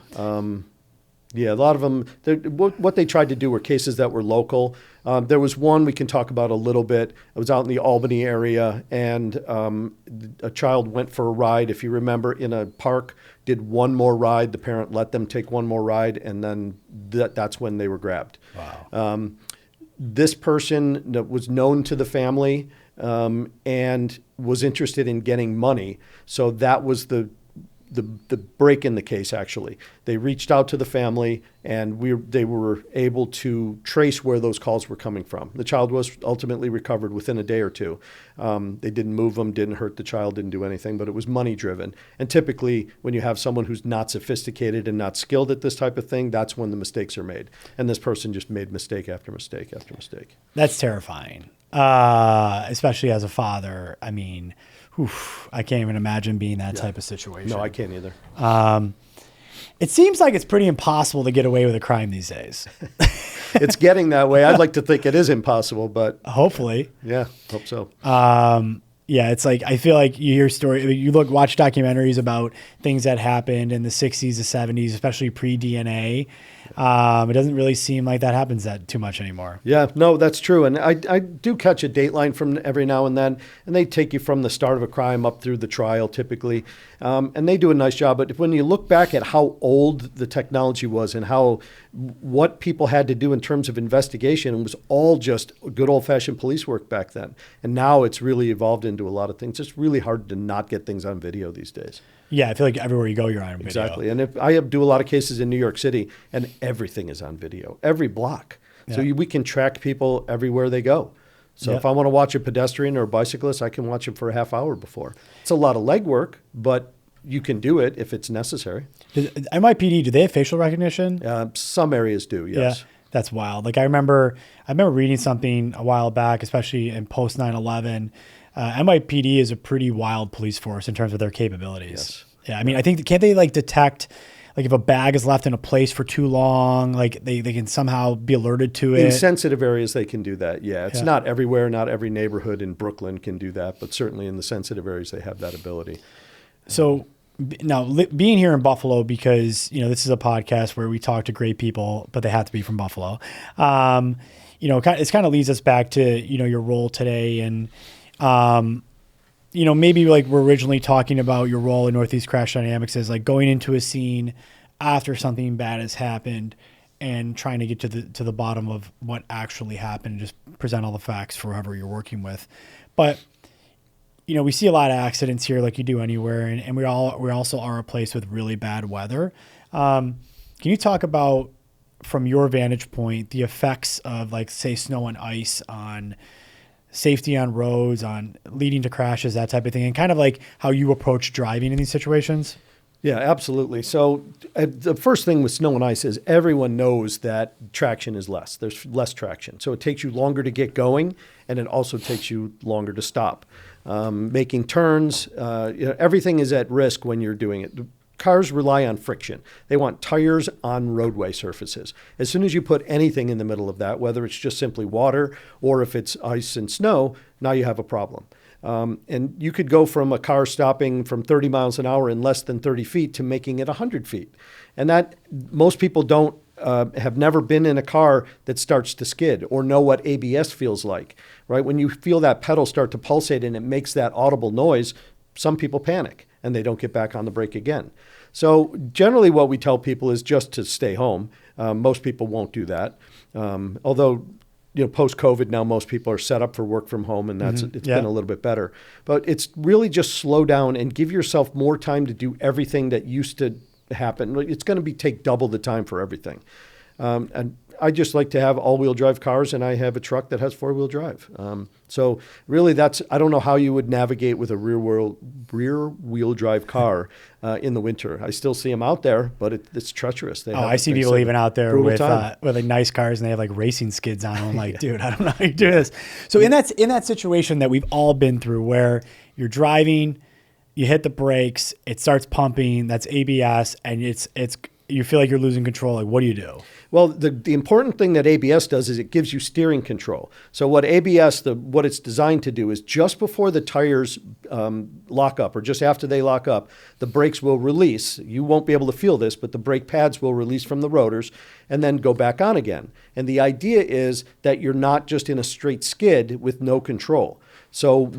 Yeah, a lot of them, what they tried to do were cases that were local. There was one we can talk about a little bit. It was out in the Albany area, and a child went for a ride, if you remember, in a park, did one more ride. The parent let them take one more ride, and then that's when they were grabbed. Wow. This person that was known to the family and was interested in getting money, so that was the break in the case, actually. They reached out to the family, and they were able to trace where those calls were coming from. The child was ultimately recovered within a day or two. They didn't move them, didn't hurt the child, didn't do anything, but it was money-driven. And typically, when you have someone who's not sophisticated and not skilled at this type of thing, that's when the mistakes are made. And this person just made mistake after mistake after mistake.
That's terrifying, especially as a father. I mean, I can't even imagine being that type of situation.
No, I can't either.
It seems like it's pretty impossible to get away with a crime these days.
It's getting that way. I'd like to think it is impossible, but
hopefully.
Yeah, hope so.
Yeah, it's like I feel like you hear watch documentaries about things that happened in the 60s, the 70s, especially pre-DNA. It doesn't really seem like that happens too much anymore.
Yeah, no, that's true. And I do catch a dateline from every now and then, and they take you from the start of a crime up through the trial typically. And they do a nice job. But when you look back at how old the technology was and how what people had to do in terms of investigation was all just good old-fashioned police work back then. And now it's really evolved into a lot of things. It's really hard to not get things on video these days.
Yeah, I feel like everywhere you go, you're on video.
Exactly. And if I do a lot of cases in New York City, and everything is on video, every block.
Yeah.
So we can track people everywhere they go. So if I want to watch a pedestrian or a bicyclist, I can watch them for a half hour before. It's a lot of legwork, but you can do it if it's necessary.
NYPD, do they have facial recognition?
Some areas do, yes.
Yeah, that's wild. Like I remember reading something a while back, especially in post 9/11. NYPD is a pretty wild police force in terms of their capabilities.
Yes.
Yeah, I mean, I think, can't they like detect, like if a bag is left in a place for too long, like they can somehow be alerted to it?
In sensitive areas, they can do that, yeah. It's not everywhere, not every neighborhood in Brooklyn can do that, but certainly in the sensitive areas, they have that ability. So
now being here in Buffalo, because, this is a podcast where we talk to great people, but they have to be from Buffalo. It kind of leads us back to, your role today. And, maybe like we're originally talking about your role in Northeast Crash Dynamics as like going into a scene after something bad has happened and trying to get to the bottom of what actually happened and just present all the facts for whoever you're working with. But we see a lot of accidents here, like you do anywhere, and we also are a place with really bad weather. Can you talk about, from your vantage point, the effects of, like, say, snow and ice on safety on roads, on leading to crashes, that type of thing, and kind of like how you approach driving in these situations?
Yeah, absolutely. So the first thing with snow and ice is everyone knows that traction is less. There's less traction. So it takes you longer to get going, and it also takes you longer to stop. Making turns, everything is at risk when you're doing it. Cars rely on friction. They want tires on roadway surfaces. As soon as you put anything in the middle of that, whether it's just simply water or if it's ice and snow, now you have a problem. And you could go from a car stopping from 30 miles an hour in less than 30 feet to making it 100 feet. And that most people don't have never been in a car that starts to skid or know what ABS feels like, right? When you feel that pedal start to pulsate and it makes that audible noise, some people panic and they don't get back on the brake again. So generally what we tell people is just to stay home. Most people won't do that. Although, post-COVID now most people are set up for work from home, and it's been a little bit better. But it's really just slow down and give yourself more time to do everything that used to happen. It's going to take double the time for everything. And I just like to have all-wheel drive cars, and I have a truck that has four-wheel drive. So really I don't know how you would navigate with a rear-wheel drive car in the winter. I still see them out there, but it's treacherous.
I see people even out there with like nice cars, and they have like racing skids on them. I'm like, dude, I don't know how you do this. So in that situation that we've all been through, where you're driving, you hit the brakes, it starts pumping, that's ABS, and you feel like you're losing control. Like, what do you do?
Well, the important thing that ABS does is it gives you steering control. So what ABS, what it's designed to do is just before the tires lock up, or just after they lock up, the brakes will release. You won't be able to feel this, but the brake pads will release from the rotors and then go back on again. And the idea is that you're not just in a straight skid with no control. So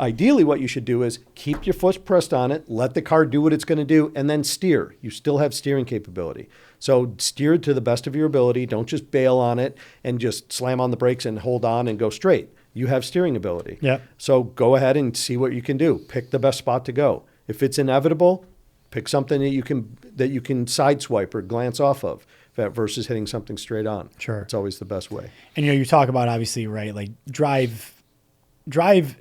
ideally what you should do is keep your foot pressed on it, let the car do what it's going to do, and then steer. You still have steering capability. So steer to the best of your ability. Don't just bail on it and just slam on the brakes and hold on and go straight. You have steering ability.
Yeah.
So go ahead and see what you can do. Pick the best spot to go. If it's inevitable, pick something that you can sideswipe or glance off of versus hitting something straight on.
Sure.
It's always the best way.
And you talk about, obviously, right, like drive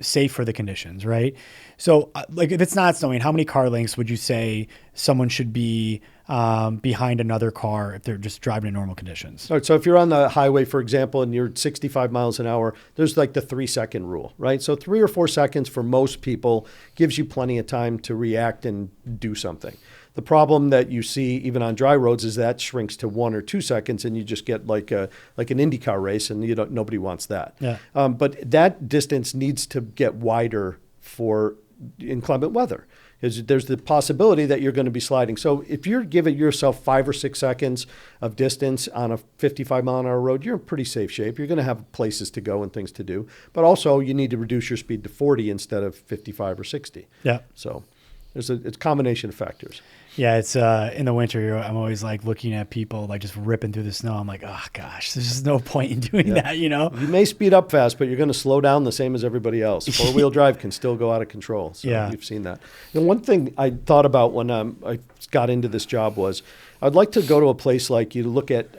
safe for the conditions, right? So like if it's not snowing, how many car lengths would you say someone should be behind another car if they're just driving in normal conditions?
All right, so if you're on the highway, for example, and you're 65 miles an hour, there's like the 3-second rule, right? So 3 or 4 seconds for most people gives you plenty of time to react and do something. The problem that you see even on dry roads is that shrinks to 1 or 2 seconds, and you just get like an IndyCar race, and nobody wants that.
Yeah.
But that distance needs to get wider for inclement weather. There's the possibility that you're going to be sliding. So if you're giving yourself 5 or 6 seconds of distance on a 55-mile-an-hour road, you're in pretty safe shape. You're going to have places to go and things to do. But also you need to reduce your speed to 40 instead of 55 or 60.
Yeah.
So it's a combination of factors.
Yeah, it's in the winter. I'm always like looking at people like just ripping through the snow. I'm like, oh gosh, there's just no point in doing that, you know?
You may speed up fast, but you're going to slow down the same as everybody else. Four-wheel drive can still go out of control. So
Yeah.
you've seen that. And one thing I thought about when I got into this job was I'd like to go to a place like you look at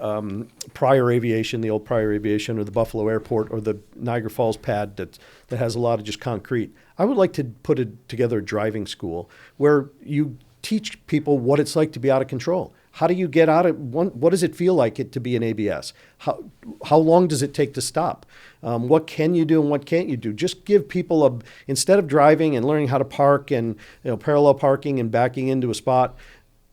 Pryor Aviation, the old Pryor Aviation, or the Buffalo Airport, or the Niagara Falls pad that has a lot of just concrete. I would like to put together a driving school where you teach people what it's like to be out of control. How do you get out of what does it feel like it to be an ABS? How long does it take to stop? What can you do and what can't you do? Just give people instead of driving and learning how to park and parallel parking and backing into a spot,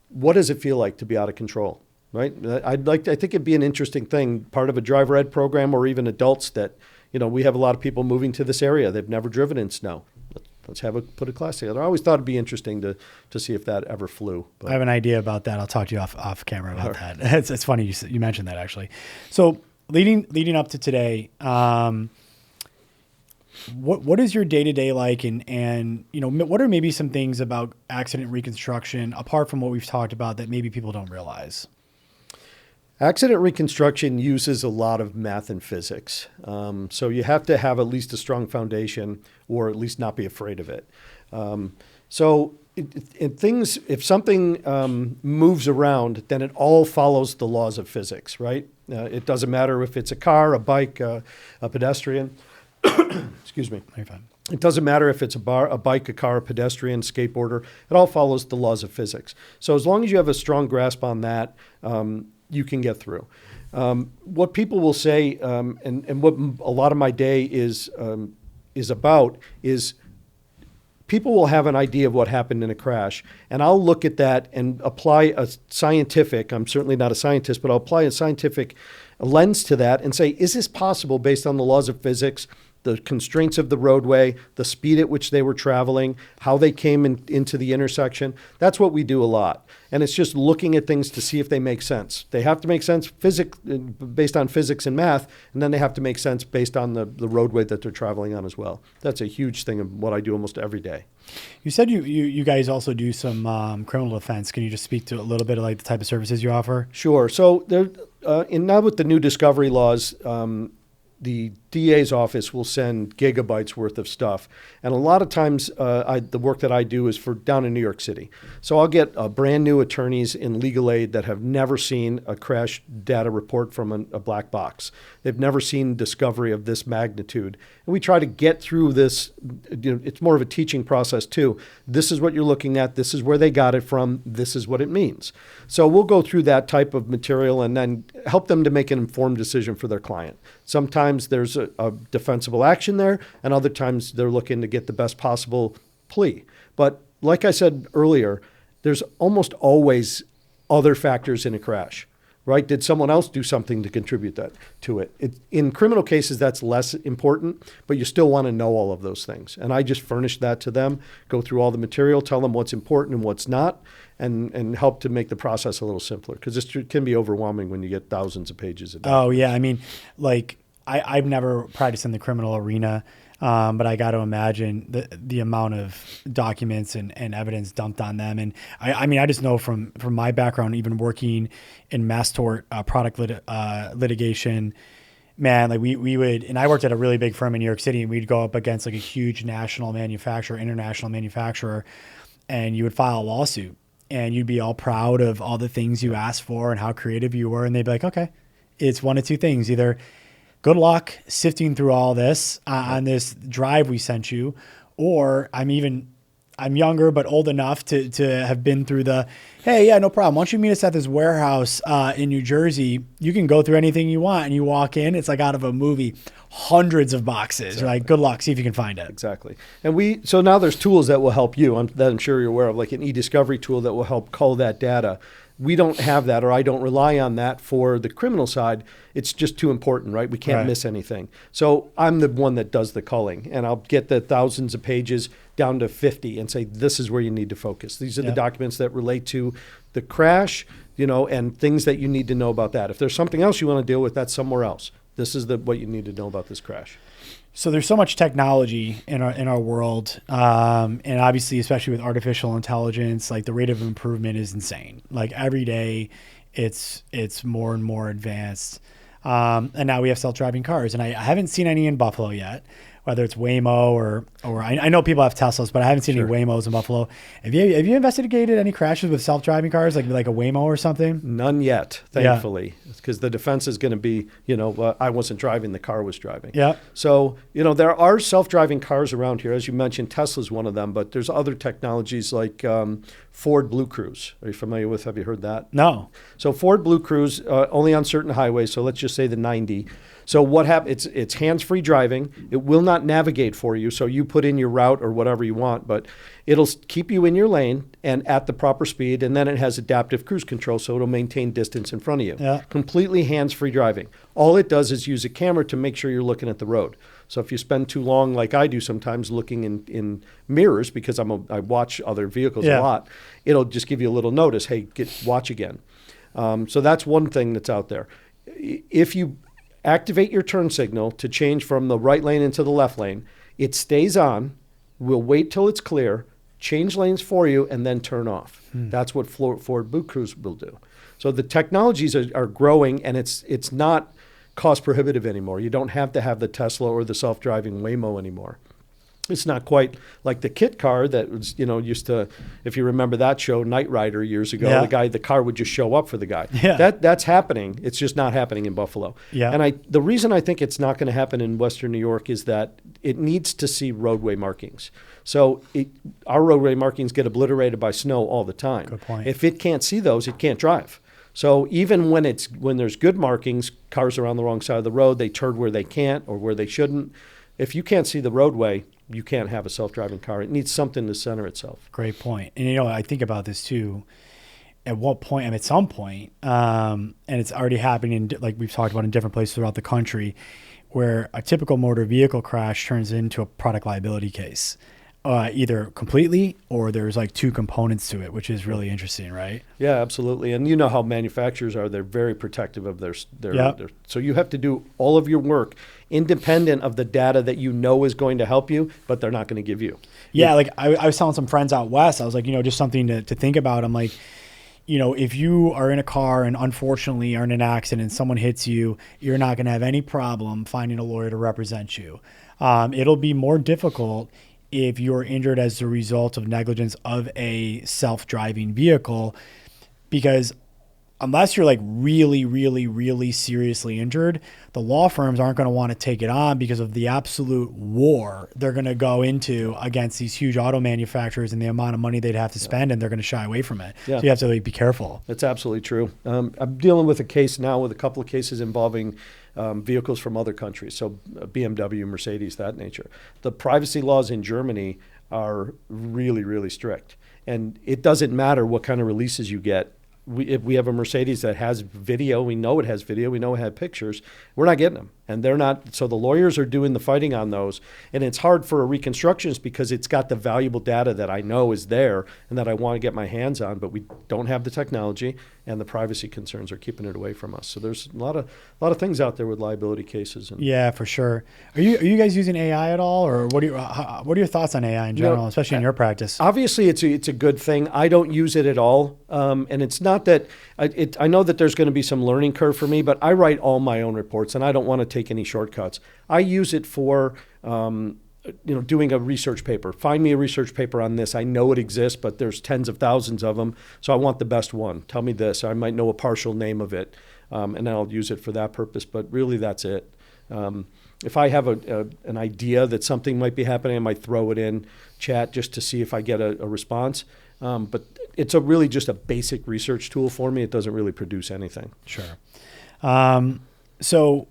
what does it feel like to be out of control? Right? I think it'd be an interesting thing, part of a driver ed program, or even adults that, we have a lot of people moving to this area. They've never driven in snow. Let's put a class together. I always thought it'd be interesting to see if that ever flew. But.
I have an idea about that. I'll talk to you off camera about that. It's funny you mentioned that, actually. So leading up to today, what is your day-to-day like, and what are maybe some things about accident reconstruction apart from what we've talked about that maybe people don't realize?
Accident reconstruction uses a lot of math and physics. So you have to have at least a strong foundation, or at least not be afraid of it. If something moves around, then it all follows the laws of physics, right? It doesn't matter if it's a car, a bike, a pedestrian. Excuse me.
You're fine.
It doesn't matter if it's a bike, a car, a pedestrian, skateboarder. It all follows the laws of physics. So as long as you have a strong grasp on that, you can get through. What people will say, and what a lot of my day is about, is people will have an idea of what happened in a crash, and I'll look at that and apply a scientific, I'm certainly not a scientist, but I'll apply a scientific lens to that and say, is this possible based on the laws of physics, the constraints of the roadway, the speed at which they were traveling, how they came into the intersection? That's what we do a lot. And it's just looking at things to see if they make sense. They have to make sense based on physics and math, and then they have to make sense based on the roadway that they're traveling on as well. That's a huge thing of what I do almost every day.
You said you guys also do some criminal defense. Can you just speak to a little bit of like the type of services you offer?
Sure. So now with the new discovery laws, the DA's office will send gigabytes worth of stuff. And a lot of times the work that I do is for down in New York City. So I'll get brand new attorneys in legal aid that have never seen a crash data report from a black box. They've never seen discovery of this magnitude. And we try to get through this. It's more of a teaching process too. This is what you're looking at. This is where they got it from. This is what it means. So we'll go through that type of material and then help them to make an informed decision for their client. Sometimes there's a defensible action there, and other times they're looking to get the best possible plea. But like I said earlier, there's almost always other factors in a crash, right? Did someone else do something to contribute to it? In criminal cases, that's less important, but you still want to know all of those things. And I just furnish that to them, go through all the material, tell them what's important and what's not, and help to make the process a little simpler, because it can be overwhelming when you get thousands of pages a day.
Oh, yeah. I mean, like, I've never practiced in the criminal arena, but I got to imagine the amount of documents and evidence dumped on them. And I mean, I just know from my background, even working in mass tort product litigation, man, like we would, and I worked at a really big firm in New York City, and we'd go up against like a huge national manufacturer, international manufacturer, and you would file a lawsuit, and you'd be all proud of all the things you asked for and how creative you were. And they'd be like, okay, it's one of two things. Either good luck sifting through all this on this drive we sent you, or I'm younger but old enough to have been through hey, yeah, no problem. Why don't you meet us at this warehouse in New Jersey? You can go through anything you want, and you walk in, it's like out of a movie, hundreds of boxes. Exactly. You're like, good luck, see if you can find it.
Exactly. And so now there's tools that will help you, that I'm sure you're aware of, like an e-discovery tool that will help cull that data. We don't have that, or I don't rely on that for the criminal side. It's just too important, right? We can't miss anything. So I'm the one that does the culling, and I'll get the thousands of pages down to 50 and say, this is where you need to focus. These are the documents that relate to the crash, and things that you need to know about that. If there's something else you want to deal with, that's somewhere else. This is what you need to know about this crash.
So there's so much technology in our world, and obviously, especially with artificial intelligence, like the rate of improvement is insane. Like every day, it's more and more advanced. And now we have self-driving cars, and I haven't seen any in Buffalo yet. Whether it's Waymo or I know people have Teslas, but I haven't seen any Waymos in Buffalo. Have you investigated any crashes with self-driving cars, like a Waymo or something?
None yet, thankfully, because the defense is going to be, I wasn't driving, the car was driving.
Yeah.
So, there are self-driving cars around here. As you mentioned, Tesla's one of them, but there's other technologies like Ford Blue Cruise. Are you familiar with? Have you heard that?
No.
So Ford Blue Cruise, only on certain highways. So let's just say the 90. So what happens? It's hands-free driving. It will not navigate for you. So you put in your route or whatever you want, but it'll keep you in your lane and at the proper speed. And then it has adaptive cruise control, so it'll maintain distance in front of you.
Yeah.
Completely hands-free driving. All it does is use a camera to make sure you're looking at the road. So if you spend too long, like I do sometimes, looking in mirrors because I watch other vehicles a lot, it'll just give you a little notice. Hey, watch again. So that's one thing that's out there. If you activate your turn signal to change from the right lane into the left lane, it stays on, will wait till it's clear, change lanes for you, and then turn off. That's what Ford Blue Cruise will do. So the technologies are growing, and it's not cost prohibitive anymore. You don't have to have the Tesla or the self-driving Waymo anymore. It's not quite like the kit car that was, used to, if you remember that show, Knight Rider, years ago, the car would just show up for the guy.
Yeah.
That's happening. It's just not happening in Buffalo.
Yeah.
And the reason I think it's not going to happen in Western New York is that it needs to see roadway markings. So our roadway markings get obliterated by snow all the time.
Good point.
If it can't see those, it can't drive. So even when there's good markings, cars are on the wrong side of the road, they turn where they can't or where they shouldn't. If you can't see the roadway, you can't have a self-driving car. It needs something to center itself.
Great point. And I think about this too. At what point, at some point, and it's already happening, like we've talked about in different places throughout the country, where a typical motor vehicle crash turns into a product liability case. Either completely or there's like two components to it, which is really interesting, right?
Yeah, absolutely. And you know how manufacturers are. They're very protective of their so you have to do all of your work independent of the data that is going to help you, but they're not going to give you.
Yeah, like I was telling some friends out west, I was like, just something to think about. I'm like, if you are in a car and unfortunately are in an accident and someone hits you, you're not going to have any problem finding a lawyer to represent you. It'll be more difficult if you're injured as a result of negligence of a self-driving vehicle, because unless you're like really, really, really seriously injured, the law firms aren't going to want to take it on because of the absolute war they're going to go into against these huge auto manufacturers and the amount of money they'd have to spend, and they're going to shy away from it. Yeah. So you have to be careful.
That's absolutely true. I'm dealing with a case now with a couple of cases involving vehicles from other countries, so BMW, Mercedes, that nature. The privacy laws in Germany are really, really strict. And it doesn't matter what kind of releases you get. If we have a Mercedes that has video, we know it has video, we know it had pictures, we're not getting them. And they're not, so the lawyers are doing the fighting on those. And it's hard for a reconstructionist because it's got the valuable data that I know is there and that I want to get my hands on, but we don't have the technology, and the privacy concerns are keeping it away from us. So there's a lot of things out there with liability cases.
Yeah, for sure. Are you guys using AI at all, or what are your thoughts on AI in general, especially in your practice?
Obviously, it's a good thing. I don't use it at all, and it's not that I know that there's going to be some learning curve for me, but I write all my own reports, and I don't want to take any shortcuts. I use it for doing a research paper. Find me a research paper on this. I know it exists, but there's tens of thousands of them, so I want the best one. Tell me this. I might know a partial name of it, and I'll use it for that purpose, but really that's it. If I have an idea that something might be happening, I might throw it in chat just to see if I get a response. But it's really just a basic research tool for me. It doesn't really produce anything.
Sure. So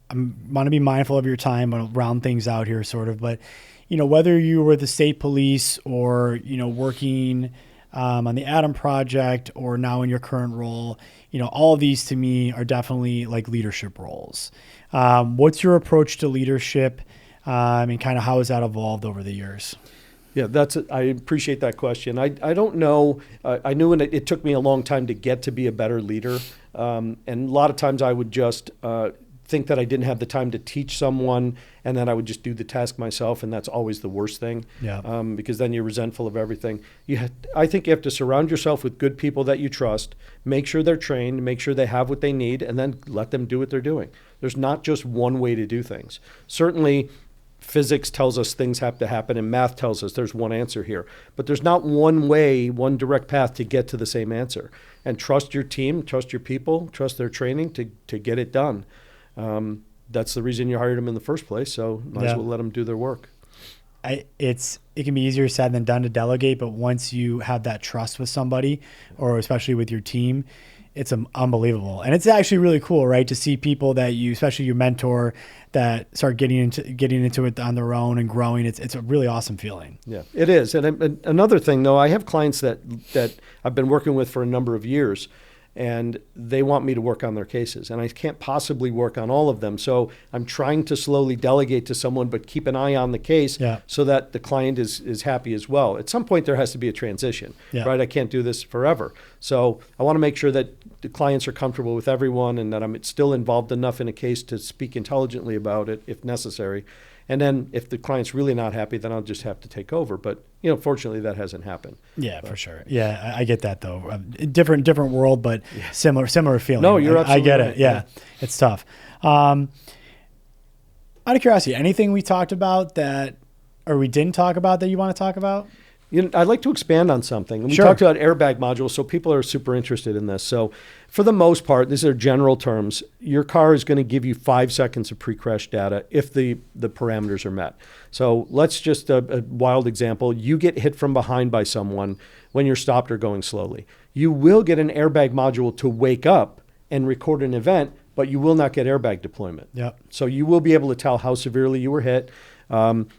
I want to be mindful of your time. I'll round things out here sort of, but whether you were the state police or, working on the Adam Project or now in your current role, all of these to me are definitely like leadership roles. What's your approach to leadership and kind of how has that evolved over the years?
Yeah, I appreciate that question. I don't know. I knew it took me a long time to get to be a better leader. And a lot of times I would just think that I didn't have the time to teach someone, and then I would just do the task myself, and that's always the worst thing.
Yeah.
Because then you're resentful of everything. I think you have to surround yourself with good people that you trust, make sure they're trained, make sure they have what they need, and then let them do what they're doing. There's not just one way to do things. Certainly, physics tells us things have to happen, and math tells us there's one answer here. But there's not one way, one direct path to get to the same answer. And trust your team, trust your people, trust their training to get it done. That's the reason you hired them in the first place, so might as well let them do their work.
It can be easier said than done to delegate, but once you have that trust with somebody, or especially with your team, it's unbelievable. And it's actually really cool, right, to see people that you, especially your mentor, that start getting into it on their own and growing. It's a really awesome feeling.
Yeah, it is. And another thing, though, I have clients that I've been working with for a number of years, and they want me to work on their cases, and I can't possibly work on all of them. So I'm trying to slowly delegate to someone, but keep an eye on the case so that the client is happy as well. At some point, there has to be a transition, right? I can't do this forever. So I want to make sure that the clients are comfortable with everyone, and that I'm still involved enough in a case to speak intelligently about it if necessary. And then if the client's really not happy, then I'll just have to take over. But, fortunately, that hasn't happened.
Yeah, for sure. Yeah, I get that, though. Different world, but similar feeling.
No, you're absolutely
I get
right.
it. Yeah, it's tough. Out of curiosity, anything we talked about or we didn't talk about that you want to talk about?
I'd like to expand on something. We
Sure.
talked about airbag modules, so people are super interested in this. So for the most part, these are general terms. Your car is going to give you 5 seconds of pre-crash data if the parameters are met. So let's just, a wild example, you get hit from behind by someone when you're stopped or going slowly. You will get an airbag module to wake up and record an event, but you will not get airbag deployment.
Yep.
So you will be able to tell how severely you were hit.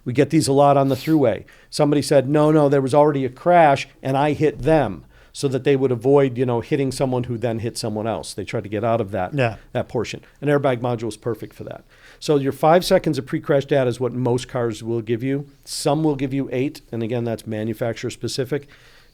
We get these a lot on the throughway. Somebody said, no, there was already a crash and I hit them, so that they would avoid, hitting someone who then hit someone else. They try to get out of that portion. An airbag module is perfect for that. So your 5 seconds of pre-crash data is what most cars will give you. Some will give you 8, and again, that's manufacturer specific.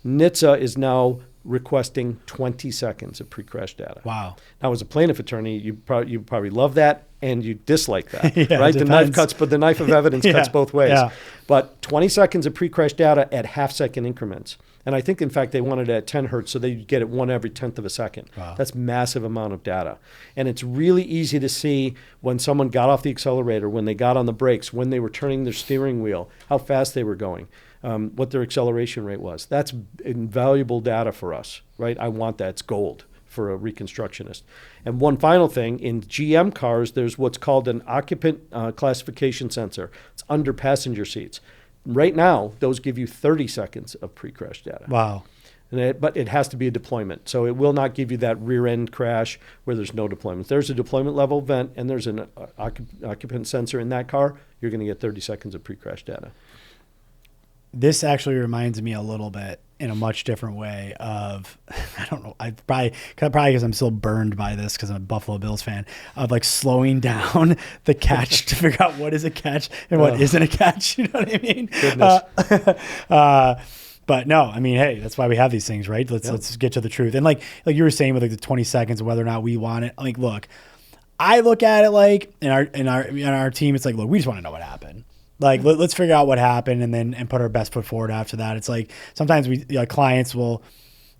NHTSA is now requesting 20 seconds of pre-crash data.
Wow.
Now, as a plaintiff attorney, you probably love that and you dislike that,
Yeah,
right? The knife cuts, but the knife of evidence cuts both ways.
Yeah.
But 20 seconds of pre-crash data at half-second increments. And I think, in fact, they wanted it at 10 hertz, so they get it one every 10th of a second.
Wow.
That's massive amount of data. And it's really easy to see when someone got off the accelerator, when they got on the brakes, when they were turning their steering wheel, how fast they were going, what their acceleration rate was. That's invaluable data for us, right? I want that. It's gold for a reconstructionist. And one final thing, in GM cars, there's what's called an occupant classification sensor. It's under passenger seats. Right now, those give you 30 seconds of pre-crash data.
Wow.
But it has to be a deployment. So it will not give you that rear end crash where there's no deployment. If there's a deployment level event and there's an occupant sensor in that car, you're going to get 30 seconds of pre-crash data.
This actually reminds me a little bit in a much different way of, I don't know, I probably because I'm still burned by this because I'm a Buffalo Bills fan, of like slowing down the catch to figure out what is a catch and what isn't a catch. You know what I mean? But no, I mean, hey, that's why we have these things, right? Let's get to the truth. And like you were saying with like the 20 seconds, whether or not we want it. Like, look, I look at it like in our team, it's like, look, we just want to know what happened. Like, let's figure out what happened and put our best foot forward after that. It's like sometimes clients will,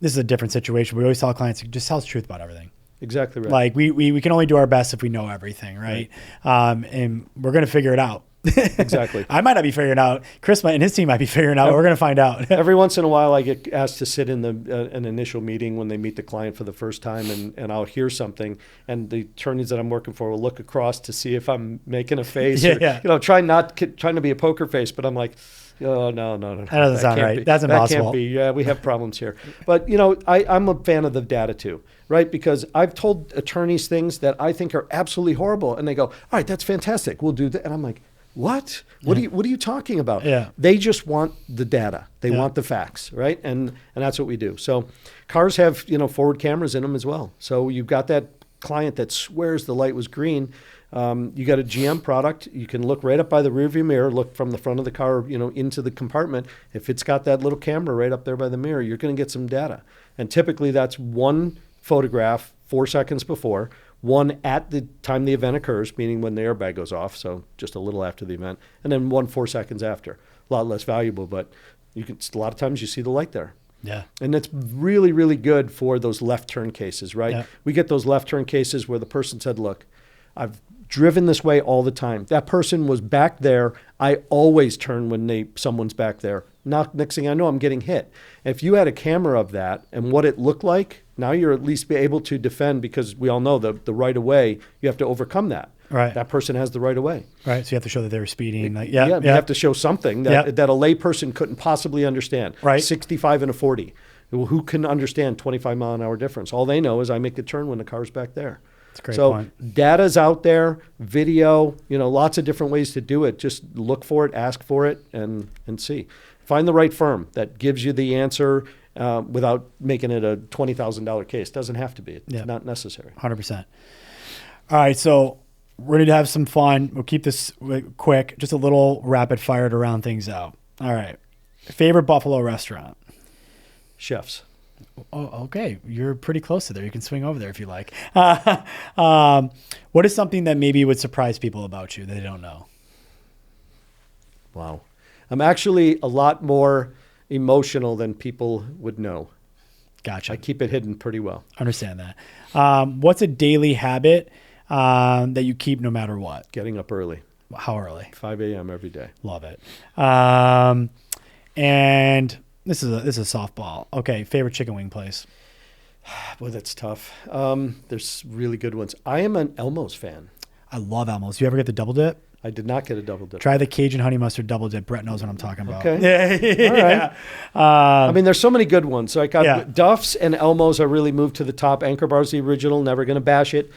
this is a different situation. We always tell clients, just tell us the truth about everything.
Exactly right.
Like we can only do our best if we know everything, right? And we're going to figure it out.
Exactly.
I might not be figuring out. Chris and his team might be figuring out. We're going to find out.
Every once in a while, I get asked to sit in an initial meeting when they meet the client for the first time, and I'll hear something, and the attorneys that I'm working for will look across to see if I'm making a face. Trying to be a poker face, but I'm like, oh, no.
That doesn't sound right. That's impossible.
That can't be. Yeah, we have problems here. But, I'm a fan of the data too, right? Because I've told attorneys things that I think are absolutely horrible, and they go, all right, that's fantastic. We'll do that. And I'm like, what? What are you talking about?
Yeah.
They just want the data. They want the facts, right? And that's what we do. So cars have, forward cameras in them as well. So you've got that client that swears the light was green. You got a GM product. You can look right up by the rearview mirror, look from the front of the car, into the compartment. If it's got that little camera right up there by the mirror, you're going to get some data. And typically that's one photograph 4 seconds before, one at the time the event occurs, meaning when the airbag goes off, so just a little after the event, and then one 4 seconds after. A lot less valuable, but a lot of times you see the light there.
Yeah.
And that's really, really good for those left turn cases, right?
Yeah.
We get those left turn cases where the person said, look, I've driven this way all the time. That person was back there. I always turn when someone's back there. Next thing I know, I'm getting hit. If you had a camera of that and what it looked like, now you're at least be able to defend, because we all know the right of way, you have to overcome that.
Right.
That person has the right of way.
Right. So you have to show that they were speeding. You
have to show something that a lay person couldn't possibly understand.
Right.
65 and a 40. Well, who can understand 25 mile an hour difference? All they know is I make the turn when the car's back there.
That's a great point.
So data's out there, video, lots of different ways to do it. Just look for it, ask for it, and see. Find the right firm that gives you the answer without making it a $20,000 case. Doesn't have to be. It's not necessary.
100%. All right, so we're ready to have some fun. We'll keep this quick, just a little rapid fire to round things out. All right. Favorite Buffalo restaurant?
Chefs.
Oh, okay. You're pretty close to there. You can swing over there if you like. What is something that maybe would surprise people about you that they don't know?
Wow. I'm actually a lot more emotional than people would know.
Gotcha.
I keep it hidden pretty well.
Understand that. What's a daily habit that you keep no matter what?
Getting up early.
How early?
5 a.m. every day.
Love it. And this is a softball. Okay, favorite chicken wing place?
Boy, that's tough. There's really good ones. I am an Elmo's fan.
I love Elmo's. Do you ever get the double dip?
I did not get a double dip.
Try the Cajun honey mustard double dip. Brett knows what I'm talking about.
Okay. All right. I mean, there's so many good ones. Like Duff's and Elmo's are really moved to the top. Anchor Bar's the original. Never going to bash it.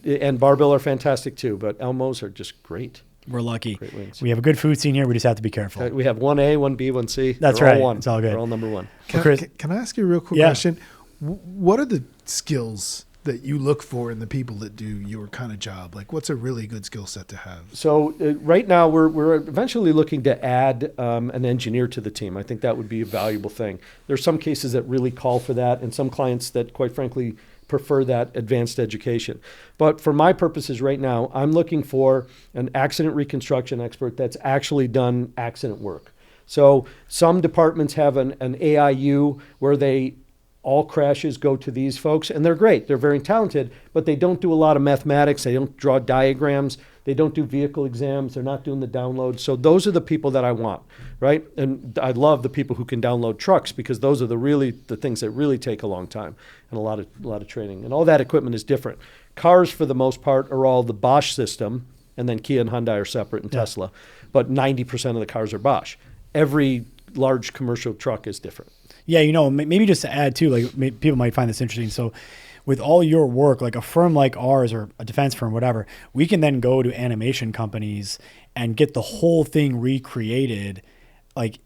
And Barbell are fantastic too. But Elmo's are just great.
We're lucky.
Great wings.
We have a good food scene here. We just have to be careful.
We have 1A, 1B, 1C.
That's
They're
right.
All one.
It's all good.
They're all number one.
Can I ask you a real quick question? What are the skills that you look for in the people that do your kind of job? Like, what's a really good skill set to have?
So right now we're eventually looking to add an engineer to the team. I think that would be a valuable thing. There's some cases that really call for that, and some clients that, quite frankly, prefer that advanced education. But for my purposes right now, I'm looking for an accident reconstruction expert that's actually done accident work. So some departments have an AIU where all crashes go to these folks, and they're great. They're very talented, but they don't do a lot of mathematics. They don't draw diagrams. They don't do vehicle exams. They're not doing the downloads. So those are the people that I want, right? And I love the people who can download trucks, because those are the things that really take a long time and a lot of training. And all that equipment is different. Cars, for the most part, are all the Bosch system, and then Kia and Hyundai are separate, and Tesla. But 90% of the cars are Bosch. Every large commercial truck is different.
Yeah, maybe just to add too, like people might find this interesting. So with all your work, like a firm like ours or a defense firm, whatever, we can then go to animation companies and get the whole thing recreated, like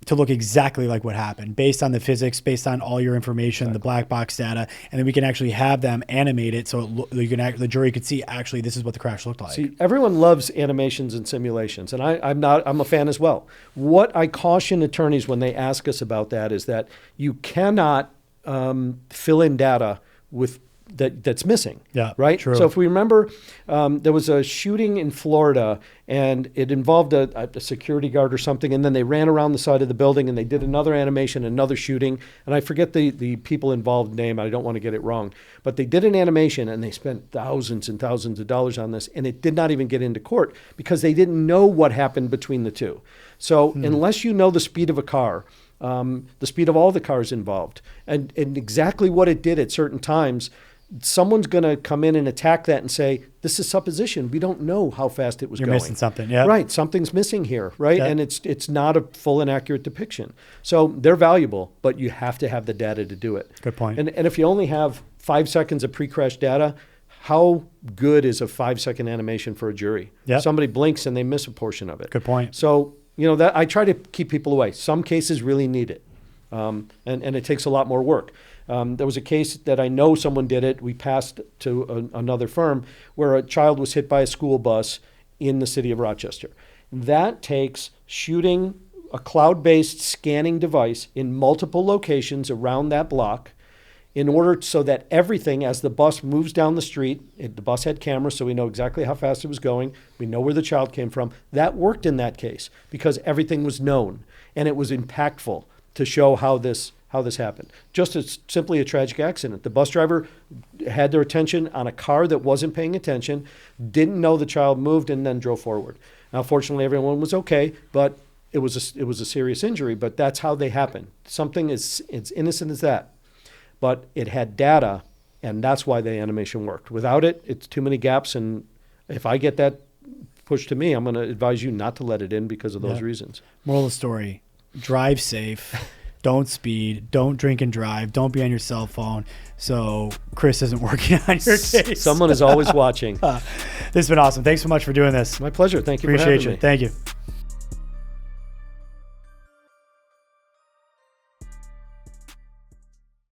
to look exactly like what happened, based on the physics, based on all your information, the black box data, and then we can actually have them animate it so the jury could see actually this is what the crash looked like.
See, everyone loves animations and simulations, and I'm a fan as well. What I caution attorneys when they ask us about that is that you cannot fill in data that's missing.
Yeah,
right.
True.
So if we remember, there was a shooting in Florida, and it involved a security guard or something, and then they ran around the side of the building, and they did another animation, another shooting, and I forget the people involved name. I don't want to get it wrong, but they did an animation, and they spent thousands and thousands of dollars on this, and it did not even get into court because they didn't know what happened between the two. So unless you know the speed of a car, the speed of all the cars involved, and exactly what it did at certain times, someone's going to come in and attack that and say, this is supposition. We don't know how fast it was
You're
going.
missing something, yeah.
Right, something's missing here, right?
Yeah.
And it's not a full and accurate depiction. So they're valuable, but you have to have the data to do it.
Good point.
And if you only have 5 seconds of pre-crash data, how good is a 5-second animation for a jury?
Yep.
Somebody blinks and they miss a portion of it.
Good point.
So, that I try to keep people away. Some cases really need it. And it takes a lot more work. There was a case that I know someone did it. We passed to another firm where a child was hit by a school bus in the city of Rochester. That takes shooting a cloud-based scanning device in multiple locations around that block in order so that everything, as the bus moves down the street, the bus had cameras, so we know exactly how fast it was going. We know where the child came from. That worked in that case because everything was known, and it was impactful to show how this happened. Just as simply a tragic accident. The bus driver had their attention on a car that wasn't paying attention, didn't know the child moved, and then drove forward. Now, fortunately, everyone was okay, but it was a serious injury. But that's how they happen. Something as innocent as that, but it had data, and that's why the animation worked. Without it, it's too many gaps, and if I get that pushed to me, I'm going to advise you not to let it in because of those reasons.
Moral of the story: drive safe. Don't speed. Don't drink and drive. Don't be on your cell phone. So Chris isn't working on your case.
Someone is always watching.
This has been awesome. Thanks so much for doing this.
My pleasure. Thank you for having me.
Appreciate you. Thank you.